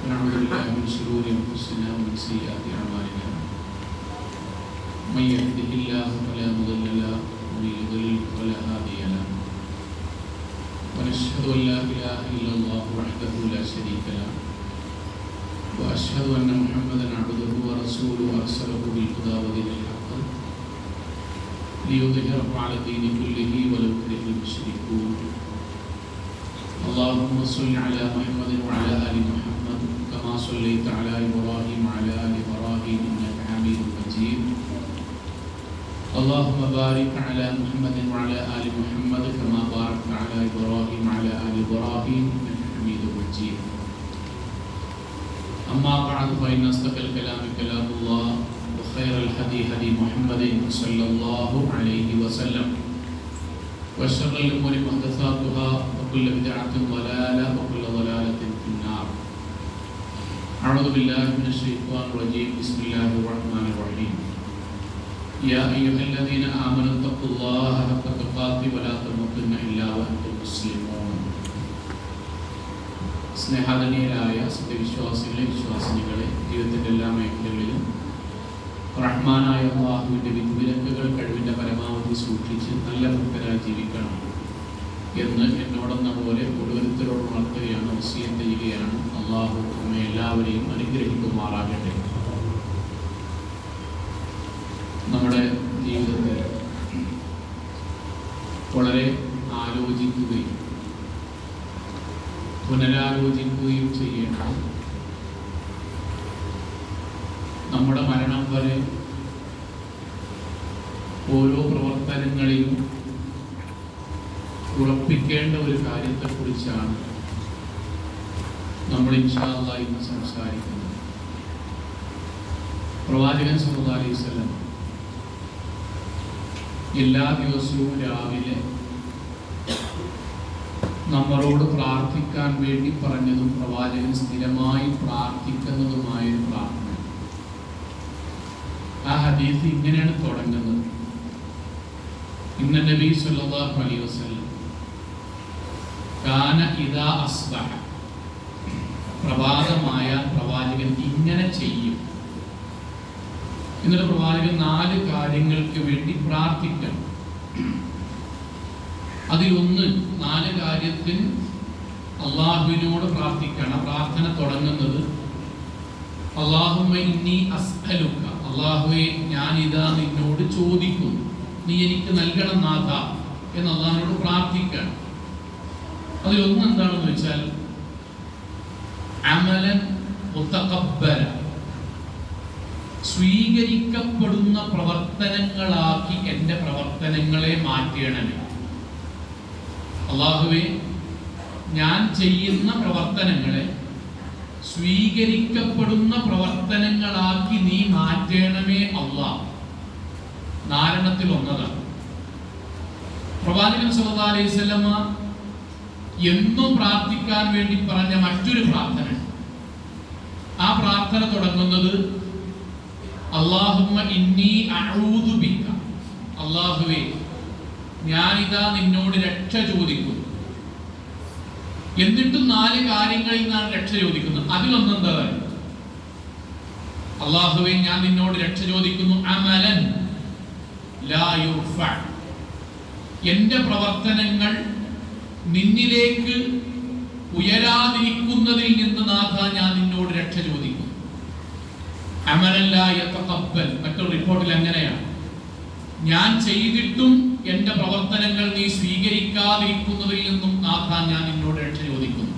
ونعوذ بالله من شرور أنفسنا ومن سيئات أعمالنا من يهده الله فلا مضل له ومن يضلل فلا هادي له ونشهد أن لا إله إلا الله وحده لا شريك له وأشهد أن محمدا عبده ورسوله أرسله بالهدى ودين الحق ليظهره على الدين كله ولو كره المشركون. اللهم صل على محمد وعلى آل محمد كما صليت على إبراهيم وعلى آل إبراهيم إنك حميد مجيد. اللهم بارك على محمد وعلى آل محمد كما باركت على إبراهيم وعلى آل إبراهيم إنك حميد مجيد. أما بعد فإن أصدق الكلام كلام الله وخير الهدي هدي محمد صلى الله عليه وسلم وشر الأمور محدثاتها وكل بدعة ضلالة وكل ضلالة في النار. أعوذ بالله من الشيطان الرجيم. بسم الله الرحمن الرحيم. يا أيها الذين آمنوا اتقوا الله حق تقاته ولا تموتن إلا وأنتم مسلمون. സ്നേഹാദരണീയരായ സത്യവിശ്വാസികളെ വിശ്വാസിനികളെ, ജീവിതത്തിൻ്റെ എല്ലാ മേഖലകളിലും റഹ്മാനായ അല്ലാഹുവിൻ്റെ വിധിവിലക്കുകൾ കഴിവിൻ്റെ പരമാവധി സൂക്ഷിച്ച് നല്ല ഭക്തരായി ജീവിക്കണം എന്ന് എന്നോടെന്ന പോലെ ഓരോരുത്തരോട് ഉണർത്തുകയാണ്, വസിയത്ത് ചെയ്യുകയാണ്. അല്ലാഹു നമ്മെ എല്ലാവരെയും അനുഗ്രഹിക്കുമാറാകട്ടെ. നമ്മുടെ ജീവിതത്തിൽ വളരെ ആലോചിക്കുകയും പുനരാലോചിക്കുകയും ചെയ്യേണ്ട, നമ്മുടെ മരണം വരെ ഓരോ പ്രവർത്തനങ്ങളിലും ഉറപ്പിക്കേണ്ട ഒരു കാര്യത്തെക്കുറിച്ചാണ് നമ്മൾ ഇൻഷാ അല്ലാഹ് ഇന്ന് സംസാരിക്കുന്നത്. പ്രവാചകൻ സല്ലല്ലാഹു അലൈഹി വസല്ലം എല്ലാ ദിവസവും രാവിലെ നമ്മളോട് പ്രാർത്ഥിക്കാൻ വേണ്ടി പറഞ്ഞതും പ്രവാചകൻ സ്ഥിരമായി പ്രാർത്ഥിക്കുന്നതുമായൊരു പ്രാർത്ഥന. ആ ഹദീസ് ഇങ്ങനെയാണ് തുടങ്ങുന്നത്. ഇന്ന നബി സല്ലല്ലാഹു അലൈഹി വസല്ലം കാന ഇദാ അസ്ബഹ, പ്രഭാതമായ പ്രവാചകൻ ഇങ്ങനെ ചെയ്യും. എന്നിട്ട് പ്രവാചകൻ 4 കാര്യങ്ങൾക്ക് വേണ്ടി പ്രാർത്ഥിക്കണം. അതിലൊന്ന്, 4 കാര്യത്തിൽ അള്ളാഹുവിനോട് പ്രാർത്ഥിക്കണം. പ്രാർത്ഥന തുടങ്ങുന്നത് അല്ലാഹുമ്മ ഇന്നി അസ്അലുക, അല്ലാഹുവേ ഞാനിതാ നിന്നോട് ചോദിക്കുന്നു, നീ എനിക്ക് നൽകണം നാഥ എന്ന് അള്ളാഹുവിനോട് പ്രാർത്ഥിക്കണം. അതിലൊന്ന് എന്താണെന്ന് വെച്ചാൽ അമലൻ മുതഖബ്ബല, സ്വീകരിക്കപ്പെടുന്ന പ്രവർത്തനങ്ങളാക്കി എൻ്റെ പ്രവർത്തനങ്ങളെ മാറ്റണമേ. അല്ലാഹുവേ, ഞാൻ ചെയ്യുന്ന പ്രവർത്തനങ്ങളെ സ്വീകരിക്കപ്പെടുന്ന പ്രവർത്തനങ്ങളാക്കി നീ മാറ്റണമേ അല്ലാഹ്. നാരണത്തിൽ ഒന്നതാണ്. പ്രവാചകൻ സല്ലല്ലാഹു അലൈഹി വസല്ലമ എന്നും പ്രാർത്ഥിക്കാൻ വേണ്ടി പറഞ്ഞ മറ്റൊരു പ്രാർത്ഥന. ആ പ്രാർത്ഥന തുടങ്ങുന്നത് അല്ലാഹുമ്മ ഇന്നി അഊദു ബിക, അല്ലാഹുവേ ഞാനിതാ നിന്നോട് രക്ഷ ചോദിക്കുന്നു. എന്നിട്ടും 4 കാര്യങ്ങളിൽ നിന്നാണ് രക്ഷ ചോദിക്കുന്നത്. അതിലൊന്നെന്താ? അല്ലാഹുവേ ഞാൻ നിന്നോട് രക്ഷ ചോദിക്കുന്നു അമലൻ ലാ യുർഫ, എൻ്റെ പ്രവർത്തനങ്ങൾ നിന്നിലേക്ക് ഉയരാതിരിക്കുന്നതിൽ നിന്ന് നാഥ ഞാൻ നിന്നോട് രക്ഷ ചോദിക്കുന്നു. അമലൻ ലാ യതഖബ്ബൽ, മറ്റൊരു റിപ്പോർട്ടിൽ അങ്ങനെയാണ്, ഞാൻ ചെയ്തിട്ടും എൻ്റെ പ്രവർത്തനങ്ങൾ നീ സ്വീകരിക്കാതിരിക്കുന്നതിൽ നിന്നും നാഥ ഞാൻ നിന്നോട് രക്ഷ ചോദിക്കുന്നു.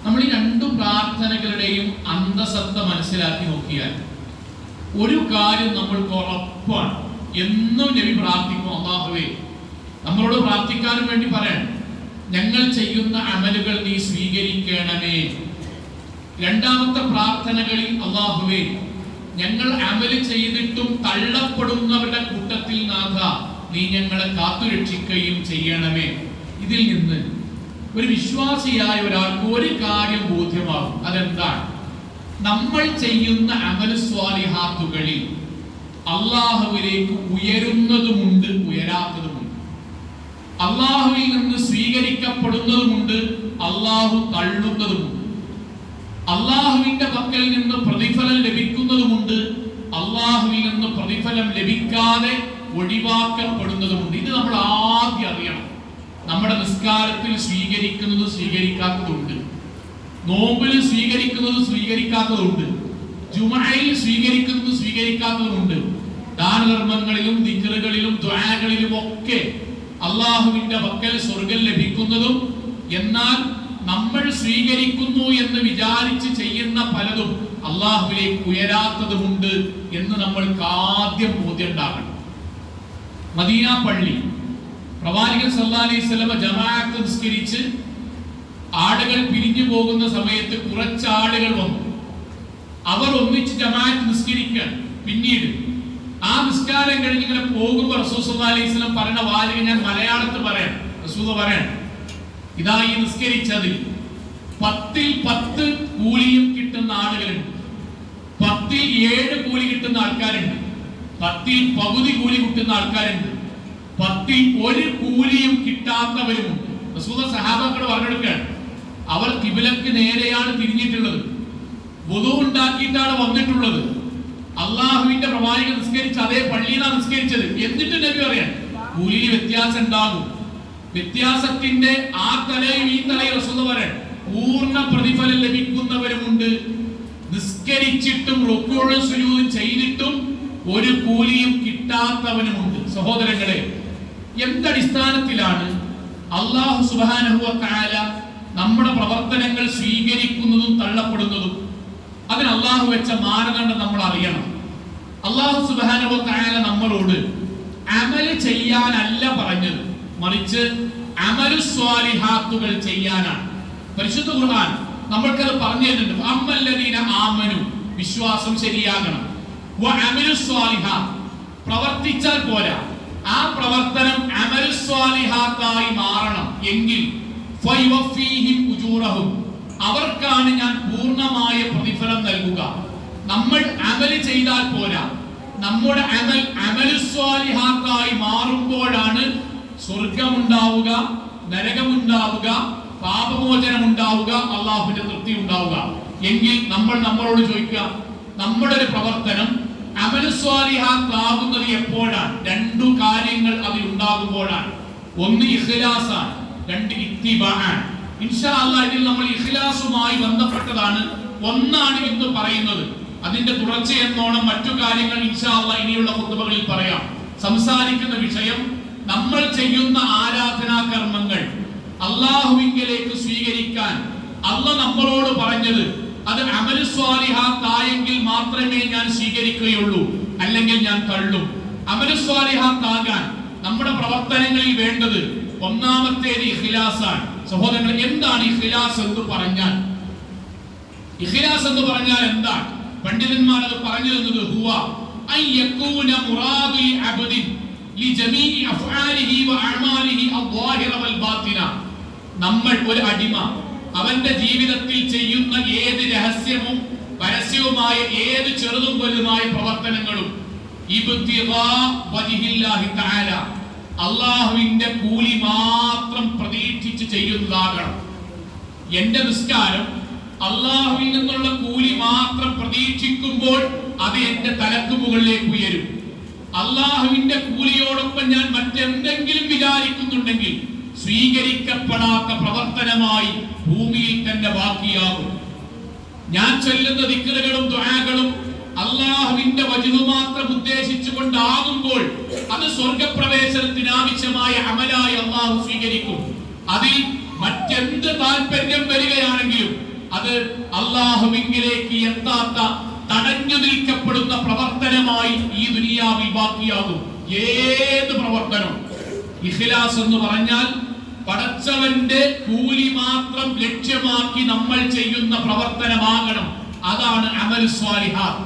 നമ്മൾ ഈ 2 പ്രാർത്ഥനകളുടെയും അന്തസത്ത മനസ്സിലാക്കി നോക്കിയാൽ ഒരു കാര്യം നമ്മൾക്ക് ഉറപ്പാണ്. എന്നും നബി പ്രാർത്ഥിക്കും, അല്ലാഹുവേ നമ്മളോട് പ്രാർത്ഥിക്കാനും വേണ്ടി പറയണം, ഞങ്ങൾ ചെയ്യുന്ന അമലുകൾ നീ സ്വീകരിക്കണമേ. രണ്ടാമത്തെ പ്രാർത്ഥനകളിൽ അല്ലാഹുവേ ഞങ്ങൾ അമല് ചെയ്തിട്ടും തള്ളപ്പെടുന്നവരുടെ കൂട്ടത്തിൽ നാഥ നീ ഞങ്ങളെ കാത്തുരക്ഷിക്കുകയും ചെയ്യണമേ. ഇതിൽ നിന്ന് ഒരു വിശ്വാസിയായ ഒരാൾക്ക് ഒരു കാര്യം ബോധ്യമാകും. അതെന്താണ്? നമ്മൾ ചെയ്യുന്ന അമൽ സ്വാലിഹാത്തുകളിൽ അല്ലാഹുവിലേക്ക് ഉയരുന്നതുമുണ്ട്, ഉയരാത്തതുമുണ്ട്. അള്ളാഹുവിൽ നിന്ന് സ്വീകരിക്കപ്പെടുന്നതുമുണ്ട്, അള്ളാഹു തള്ളുന്നതുമുണ്ട്. അള്ളാഹുവിന്റെ പക്കൽ നിന്ന് പ്രതിഫലം ലഭിക്കുന്നതുമുണ്ട്, അള്ളാഹുവിൽ നിന്ന് പ്രതിഫലം ലഭിക്കാതെ ഒഴിവാക്കപ്പെടുന്നതുമുണ്ട്. ഇത് നമ്മൾ ആദ്യം അറിയണം. നമ്മുടെ നിസ്കാരത്തിൽ സ്വീകരിക്കുന്നതും സ്വീകരിക്കാത്തതുണ്ട്, നോമ്പിൽ സ്വീകരിക്കുന്നതും സ്വീകരിക്കാത്തതുണ്ട്, ജുമഅയിൽ സ്വീകരിക്കുന്നതും സ്വീകരിക്കാത്തതുമുണ്ട്. ദാനധർമ്മങ്ങളിലും ദിക്റുകളിലും ദുആകളിലും ഒക്കെ അള്ളാഹുവിന്റെ പക്കൽ സ്വർഗ്ഗം ലഭിക്കുന്നതും എന്നാൽ നമ്മൾ സ്വീകരിക്കുന്നു എന്ന് വിചാരിച്ച് ചെയ്യുന്ന പലതും അള്ളാഹുവിലേക്ക് ഉയരാത്തതുമുണ്ട് എന്ന് നമ്മൾക്ക് ആദ്യം ബോധ്യമുണ്ടാകണം. മദീന പള്ളി പ്രവാചകൻ സല്ലല്ലാഹു അലൈഹി വസല്ലം ജമാഅത്ത് നിസ്കരിച്ച് ആളുകൾ പിരിഞ്ഞു പോകുന്ന സമയത്ത് കുറച്ച് ആളുകൾ വന്നു. അവർ ഒന്നിച്ച് ജമാഅത്ത് നിസ്കരിക്കാൻ. പിന്നീട് ആ നിസ്കാരം കഴിഞ്ഞ് ഇങ്ങനെ പോകുമ്പോൾ റസൂൽ സല്ലല്ലാഹു അലൈഹി വസല്ലം പറയുന്ന വാചകം ഞാൻ മലയാളത്തിൽ പറയാം. റസൂൽ പറയാൻ, ഇതാ ഈ നിസ്കരിച്ചതിൽ 10ൽ 10 കൂലിയും കിട്ടുന്ന ആളുകളുണ്ട്, 10ൽ 7 കൂലി കിട്ടുന്ന ആൾക്കാരുണ്ട്, 10ൽ പകുതി കൂലി കിട്ടുന്ന ആൾക്കാരുണ്ട്, 10ൽ 1 കൂലിയും കിട്ടാത്തവരുമുണ്ട്. റസൂൽ സഹാബാക്കളോട് പറഞ്ഞെടുക്കുകയാണ്, അവർ ഖിബ്ലക്ക് നേരെയാണ് തിരിഞ്ഞിട്ടുള്ളത്, വുദു ഉണ്ടാക്കിയിട്ടാണ് വന്നിട്ടുള്ളത്, അള്ളാഹുവിന്റെ പ്രവാചകൻ നിസ്കരിച്ച അതേ പള്ളിയിലാണ് നിസ്കരിച്ചത്. എന്നിട്ട് നബി പറയാൻ കൂലിയിൽ വ്യത്യാസം ഉണ്ടാകും. വ്യത്യാസത്തിന്റെ ആ തലയും ഈ തലയും റസൂൽ പറയാൻ പൂർണ്ണ പ്രതിഫലം ലഭിക്കുന്നവരുമുണ്ട്, നിസ്കരിച്ചിട്ടും റുക്കൂഉം സുജൂദും ചെയ്തിട്ടും 1 കൂലിയും കിട്ടാത്തവനുമുണ്ട്. സഹോദരങ്ങളെ, എന്തടിസ്ഥാനത്തിലാണ് അല്ലാഹു സുബ്ഹാനഹു വ തആല നമ്മുടെ പ്രവർത്തനങ്ങൾ സ്വീകരിക്കുന്നതും തള്ളപ്പെടുന്നതും? അതിന് അള്ളാഹു വെച്ച മാനദണ്ഡം നമ്മൾ അറിയണം. അല്ലാഹു സുബ്ഹാനഹു വ തആല നമ്മളോട് അമല് ചെയ്യാനല്ല പറഞ്ഞത്, മറിച്ച് അമലു സ്വാലിഹാത്തുകൾ ചെയ്യാനാണ്. പരിശുദ്ധ ഖുർആൻ നമ്മൾക്കത് പറഞ്ഞു തരുന്നുണ്ട്. അമ്മല്ലദീന ആമനു, വിശ്വാസം ശരിയാകണം, വ അമലു സ്വാലിഹാത്ത്, പ്രവർത്തിച്ചാൽ പോരാ, ആ പ്രവർത്തനം അമലു സ്വാലിഹാത്തായി മാറണം. എങ്കിൽ ഫയവഫീഹിം ഉജൂറഹും, അവർക്കാണ് ഞാൻ പൂർണ്ണമായ പ്രതിഫലം നൽകുക. നമ്മൾ അമൽ ചെയ്താൽ പോരാ, നമ്മുടെ അമലു സ്വാലിഹാത്തായി മാറുമ്പോഴാണ് സ്വർഗമുണ്ടാവുക, നരകമുണ്ടാവുക, പാപമോചനം ഉണ്ടാവുക, അള്ളാഹുവിന്റെ തൃപ്തി ഉണ്ടാവുക. എങ്കിൽ നമ്മൾ നമ്മളോട് ചോദിക്കുക, നമ്മുടെ ഒരു പ്രവർത്തനം അമലു സ്വാലിഹാത്താകുന്നത് എപ്പോഴാണ്? 2 കാര്യങ്ങൾ അതിൽ ഉണ്ടാകുമ്പോഴാണ്. ഒന്ന് ഇഖ്ലാസാണ്, 2 ഇത്തിബാഅൻ. ഇൻഷാ അല്ലാഹ് ഇതിൽ നമ്മൾ ഇഖ്ലാസുമായി ബന്ധപ്പെട്ടതാണ് ഒന്നാണ് ഇന്ന് പറയുന്നത്. അതിന്റെ തുടർച്ചയെന്നോണം മറ്റു കാര്യങ്ങൾ ഇൻഷാ അല്ലാഹ് ഇനിയുള്ള ഖുതുബകളിൽ പറയാം. സംസാരിക്കുന്ന വിഷയം നമ്മൾ ചെയ്യുന്ന ആരാധനാ കർമ്മങ്ങൾ അല്ലാഹുവിങ്കലേക്ക് സ്വീകരിക്കാൻ അല്ലാഹ് നമ്മളോട് പറഞ്ഞത് അത് അമലു സ്വാലിഹാത്തായെങ്കിൽ മാത്രമേ ഞാൻ സ്വീകരിക്കുകയുള്ളൂ, അല്ലെങ്കിൽ ഞാൻ തള്ളും. അമലു സ്വാലിഹാത്താകാൻ നമ്മുടെ പ്രവർത്തനങ്ങളിൽ വേണ്ടത് ഒന്നാമത്തേത് ഇഖ്ലാസാണ്. സഹോദരങ്ങൾ, എന്താണ് ഇഖ്ലാസ് എന്ന് പറഞ്ഞാൽ? ഇഖ്ലാസ് എന്ന് പറഞ്ഞാൽ എന്താണ്? പണ്ഡിതന്മാർ അത് പറഞ്ഞു തന്നത് ഹുവ അൻ യകൂന മുറാദുൽ അബ്ദി ലിജമീഇ അഫ്ആലിഹി വ അഅമാലിഹി അദ്ദാഹിറ വൽ ബാത്തിന. നമ്മൾ ഒരു അടിമ അവന്റെ ജീവിതത്തിൽ ചെയ്യുന്ന ഏത് രഹസ്യവും പരസ്യവുമായ ഏത് ചെറുതും വലുതുമായ പ്രവർത്തനങ്ങളും ഇബ്തിഗാ വജ്ഹില്ലാഹി തആല, അള്ളാഹുവിന്റെ കൂലി മാത്രം പ്രതീക്ഷിച്ച് ചെയ്യുന്നതാകണം. എന്റെ നിസ്കാരം അള്ളാഹുവിൽ നിന്നുള്ള കൂലി മാത്രം പ്രതീക്ഷിക്കുമ്പോൾ അത് എന്റെ തലക്ക് മുകളിലേക്ക് ഉയരും. അള്ളാഹുവിന്റെ കൂലിയോടൊപ്പം ഞാൻ മറ്റെന്തെങ്കിലും വിചാരിക്കുന്നുണ്ടെങ്കിൽ സ്വീകരിക്കപ്പെടാത്ത പ്രവർത്തനമായി ഭൂമിയിൽ തന്നെ ബാക്കിയാകും. ഞാൻ ചൊല്ലുന്ന ദിക്റുകളും ദുആകളും അള്ളാഹുവിന്റെ വജ്ഹ് മാത്രം ഉദ്ദേശിച്ചുകൊണ്ടാകുമ്പോൾ അത് സ്വർഗപ്രവേശനത്തിന് ആവശ്യമായ അമലായി അള്ളാഹു സ്വീകരിക്കും. അതിൽ മറ്റെന്ത് താല്പര്യം വരികയാണെങ്കിലും അത് അള്ളാഹുവിലേക്ക് എത്താത്ത, തടഞ്ഞു നിൽക്കപ്പെടുന്ന പ്രവർത്തനമായി ഈ ദുനിയാവിൽ ബാക്കിയാകും. ഏത് പ്രവർത്തനം. ഇഖ്ലാസ് എന്ന് പറഞ്ഞാൽ പടച്ചവന്റെ കൂലി മാത്രം ലക്ഷ്യമാക്കി നമ്മൾ ചെയ്യുന്ന പ്രവർത്തനമാകണം. അതാണ് അമൽ സ്വാലിഹാത്ത്.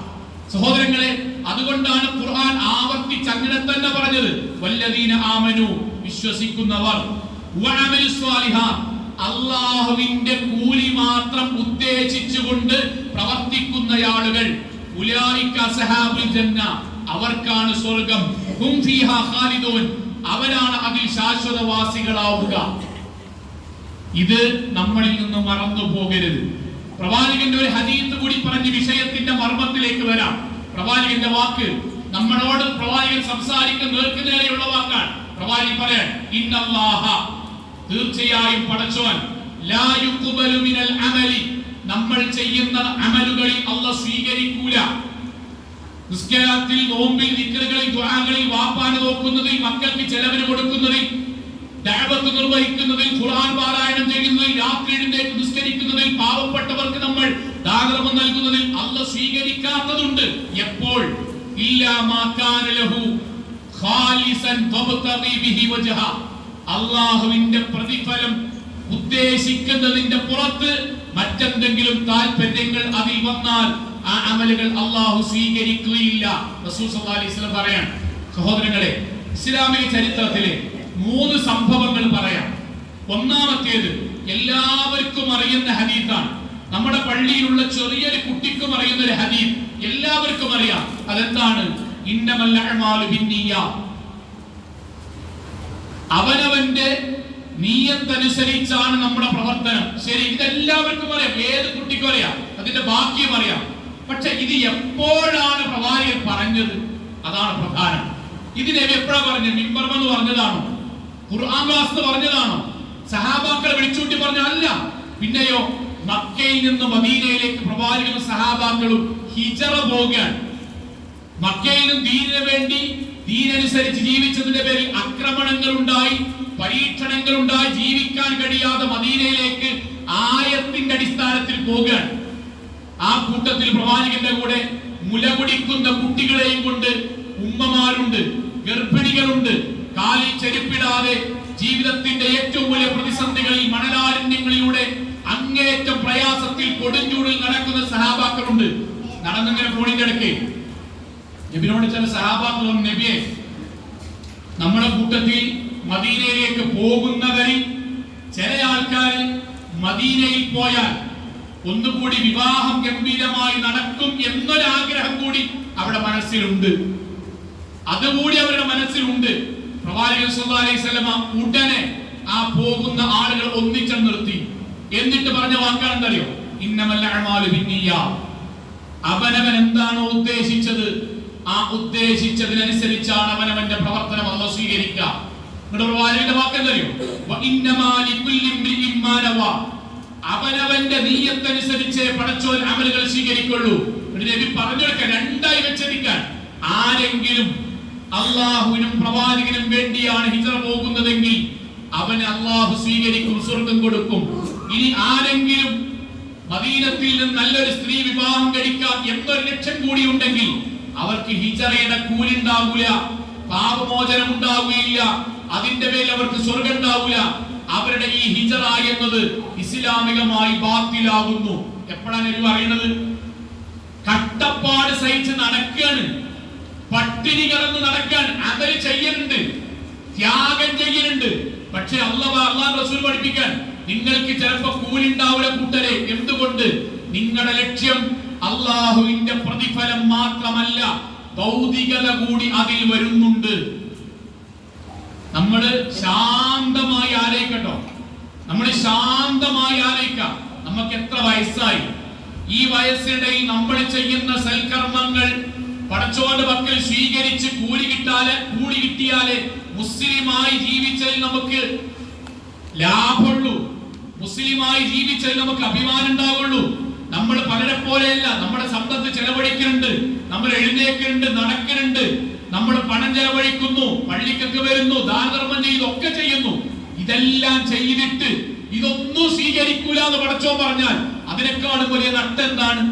സഹോദരങ്ങളെ, അതുകൊണ്ടാണ് ഖുർആൻ ആവർത്തിച്ച് അങ്ങനെ തന്നെ പറഞ്ഞത്, വല്ലദീന ആമനു, വിശ്വസിക്കുന്നവർ, വ അമലു സ്വാലിഹാത്ത്, അല്ലാഹുവിന്റെ കൂലി മാത്രം ഉദ്ദേശിച്ചുകൊണ്ട് പ്രവർത്തിക്കുന്ന ആളുകൾ, ഉലൈക അസ്ഹാബുൽ ജന്ന, അവർക്കാണ് സ്വർഗ്ഗം, ഹും ഫീഹാ ഖാലിദൂൻ, അവരാണ് അതിൽ ശാശ്വതവാസികളാവുക. ഇത് നമ്മളിൽ നിന്ന് മറന്നു പോകരുത്. പ്രവാചകന്റെ ഒരു ഹദീസ് കൂടി പറഞ്ഞ് വിഷയത്തിന്റെ മർമ്മത്തിലേക്ക് വരാം. പ്രവാചകന്റെ വാക്ക് നമ്മളോട് പ്രവാചകൻ സംസാരിക്കുന്ന നേർക്കുനേരെയുള്ള വാക്കാണ്. പ്രവാചകൻ പറയാൻ, ഇന്നല്ലാഹ, തീർച്ചയായും പടച്ചോൻ, ലാ യുഖ്ബലു മിനൽ അമലി, നമ്മൾ ചെയ്യുന്ന അമലുകളിൽ അല്ലാഹു സ്വീകരിക്കൂല. നിസ്കാരത്തിൽ, നോമ്പിൽ, ദിക്റുകളിൽ, ദുആകളിൽ, വാപ്പാനെ നോക്കുന്നതിൽ, മക്കൾക്ക് ചെലവിന് കൊടുക്കുന്നതിൽ, ദഅവത്ത് നിർവഹിക്കുന്നതിൽ, ഖുർആൻ പാരായണം ചെയ്യുന്നതിൽ, രാത്രി എഴുന്നേറ്റ് നിസ്കരിക്കുന്നതിൽ, പാവപ്പെട്ടവർക്ക് നമ്മൾ ദാനം നൽകുന്നതിൽ അല്ലാഹു സ്വീകരിക്കാത്തതുണ്ട്. എപ്പോൾ? ഇല്ലാ മാ കാന ലഹു ഖാലിസൻ വബ്തഗി ബിഹി വജ്ഹ, അല്ലാഹുവിന്റെ പ്രതിഫലം ഉദ്ദേശിക്കുന്നതിന്റെ പുറത്ത് മറ്റെന്തെങ്കിലും താൽപര്യങ്ങൾ അതിൽ വന്നാൽ ആ അമലുകൾ അല്ലാഹു സ്വീകരിക്കുകയില്ല. റസൂൽ സല്ലല്ലാഹു അലൈഹി വസല്ലം പറയാൻ. സഹോദരങ്ങളെ, ഇസ്ലാമിക ചരിത്രത്തിലെ 3 സംഭവങ്ങൾ പറയാം. ഒന്നാമത്തേത് എല്ലാവർക്കും അറിയുന്ന ഹദീസാണ്. നമ്മുടെ പള്ളിയിലുള്ള ചെറിയൊരു കുട്ടിക്കും അറിയുന്ന ഒരു ഹദീസ്, എല്ലാവർക്കും അറിയാം. അതെന്താണ്? ഇന്നമൽ അഅ്മാലു ബിന്നിയ്യാത്ത്, അവനവന്റെ നീയത്തനുസരിച്ചാണ് നമ്മുടെ പ്രവർത്തനം. ശരി, ഇതെല്ലാവർക്കും അറിയാം, ഏത് കുട്ടിക്കും അറിയാം, അതിന്റെ ബാക്കിയും അറിയാം. പക്ഷെ ഇത് എപ്പോഴാണ് പ്രവാചകൻ പറഞ്ഞത്? അതാണ് പ്രധാനം. ഇതിനെ എപ്പോഴാ പറഞ്ഞത്? മിമ്പർമെന്ന് പറഞ്ഞതാണോ? ഖുർആൻ ക്ലാസ് പറഞ്ഞതാണോ? സഹാബാക്കളെ വിളിച്ചൂട്ടി പറഞ്ഞല്ല. പിന്നെയോ, മക്കയിൽ നിന്ന് മദീനയിലേക്ക് പ്രവാചകനും സഹാബാക്കളും ഹിജറ പോകുകയാണ്. മക്കയിൽ നിന്ന് ദീനിന് വേണ്ടി, ദീനനുസരിച്ച് ജീവിച്ചതിന്റെ പേരിൽ ആക്രമണങ്ങൾ ഉണ്ടായി, പരീക്ഷണങ്ങൾ ഉണ്ടായി, ജീവിക്കാൻ കഴിയാതെ മദീനയിലേക്ക് ആയത്തിന്റെ അടിസ്ഥാനത്തിൽ പോകുകയാണ്. ആ കൂട്ടത്തിൽ പ്രവാചകന്റെ കൂടെ മുലകുടിക്കുന്ന കുട്ടികളെയും കൊണ്ട് ഉമ്മമാരുണ്ട്, ഗർഭിണികളുണ്ട്, കാലിൽ ചെരുപ്പിടാതെ ജീവിതത്തിന്റെ ഏറ്റവും വലിയ പ്രതിസന്ധികളിൽ, മണലാരണ്യങ്ങളിലൂടെ അങ്ങേയറ്റം പ്രയാസത്തിൽ കൊടുഞ്ചൂടിൽ നടക്കുന്ന സഹാബാക്കളുണ്ട്. നടന്നിങ്ങനെ പോണിന്റെ ഇടയ്ക്ക് നബിയോട് ചില സഹാബാക്കൾ പറഞ്ഞു, നബിയെ, നമ്മുടെ കൂട്ടത്തിൽ മദീനയിലേക്ക് പോകുന്നവരിൽ ചില ആൾക്കാർ മദീനയിൽ പോയാൽ ഒന്നുകൂടി വിവാഹം ഗംഭീരമായി നടക്കും എന്നൊരാഗ്രഹം കൂടി അവരുടെ മനസ്സിലുണ്ട്. അതുകൂടി അവരുടെ മനസ്സിലുണ്ട്. പ്രവാചകൻ സല്ലല്ലാഹു അലൈഹി വസല്ലം ഉടനെ ആ പോകുന്ന ആളുകൾ ഒന്നിച്ചു നിർത്തി. എന്നിട്ട് പറഞ്ഞ വാക്കാണ് എന്തറിയോ? ഇന്നമൽ അഅ്മാലു ബിന്നിയ്യാത്ത്, അവനവൻ എന്താണോ ഉദ്ദേശിച്ചത് ആ ഉദ്ദേശിച്ചതിനനുസരിച്ചാണ് അവനവന്റെ പ്രവർത്തനം അല്ലാഹു സ്വീകരിക്കുക. പ്രവാചകന്റെ വാക്ക് എന്തറിയോ? വഇന്നമാ ലികുല്ലി ഇംറിഇൻ മാ നവാ, അവനവന്റെ നിയ്യത്തനുസരിച്ച് പടച്ചോൻ അമലുകൾ സ്വീകരിക്കുള്ളൂ. നബി പറഞ്ഞൊക്കെ രണ്ടായി വെച്ചടിക്കാൻ. ആരെങ്കിലും അള്ളാഹുവിനും പ്രവാചകനും വേണ്ടിയാണ് ഹിജ്റ പോകുന്നതെങ്കിൽ അവന് അള്ളാഹു സ്വീകരിക്കും, സ്വർഗം കൊടുക്കും. ഇനി ആരെങ്കിലും മദീനത്തിൽ നിന്ന് നല്ലൊരു സ്ത്രീ വിവാഹം കഴിക്കാം എന്നൊരു ലക്ഷ്യം കൂടി ഉണ്ടെങ്കിൽ അവർക്ക് ഹിജ്റയുടെ കൂലി ഉണ്ടാവില്ല, പാപമോചനം ഉണ്ടാവുകയില്ല, അതിന്റെ പേരിൽ അവർക്ക് സ്വർഗം ഉണ്ടാവില്ല. അവരുടെ ഈ ഹിജ്റ എന്നത് ഇസ്ലാമികമായി ബാത്തിലാകുന്നു. എപ്പോഴാണ് നബി പറയുന്നത്? കട്ടപ്പാട് സഹിച്ച് നടക്കുകയാണ്, പട്ടിണി കിടന്ന് നടക്കാൻ, അമൽ ചെയ്യുന്നുണ്ട്, ത്യാഗം ചെയ്യുന്നുണ്ട്. പക്ഷെ അല്ലാഹു റസൂൽ പഠിപ്പിക്കാൻ, നിങ്ങൾക്ക് ചിലപ്പോ കൂലി ഉണ്ടാവില്ല കൂട്ടരെ. എന്തുകൊണ്ട്? നിങ്ങളുടെ ലക്ഷ്യം അള്ളാഹുവിന്റെ പ്രതിഫലം മാത്രമല്ല, ഭൗതികത കൂടി അതിൽ വരുന്നുണ്ട്. നമ്മള് ശാന്തമായി ആലോചിക്കട്ടോ, നമ്മൾ ശാന്തമായി ആലോചിക്കാം. നമുക്ക് എത്ര വയസ്സായി? ഈ വയസ്സിനിടയിൽ നമ്മൾ ചെയ്യുന്ന സൽക്കർമ്മങ്ങൾ പടച്ചോന്റെ പക്കൽ സ്വീകരിച്ച് കൂലി കിട്ടിയാലേ മുസ്ലിമായി ജീവിച്ചതിൽ നമുക്ക് ലാഭമുള്ളൂ, മുസ്ലിമായി ജീവിച്ചതിൽ നമുക്ക് അഭിമാനം ഉണ്ടാവുള്ളൂ. നമ്മൾ പലരെ പോലെയല്ല. നമ്മുടെ സമ്പത്ത് ചെലവഴിക്കുന്നുണ്ട്, നമ്മൾ എഴുന്നേക്കുന്നുണ്ട്, നടക്കുന്നുണ്ട്, നമ്മൾ പണം ചെലവഴിക്കുന്നു, പള്ളിക്കൊക്കെ വരുന്നു, ദാനധർമ്മം ചെയ്തൊക്കെ ചെയ്യുന്നു. ഇതെല്ലാം ചെയ്തിട്ട് ഇതൊന്നും സ്വീകരിക്കൂല എന്ന് പടച്ചോൻ പറഞ്ഞാൽ അതിനേക്കാളും വലിയ നട്ടെന്താണ്?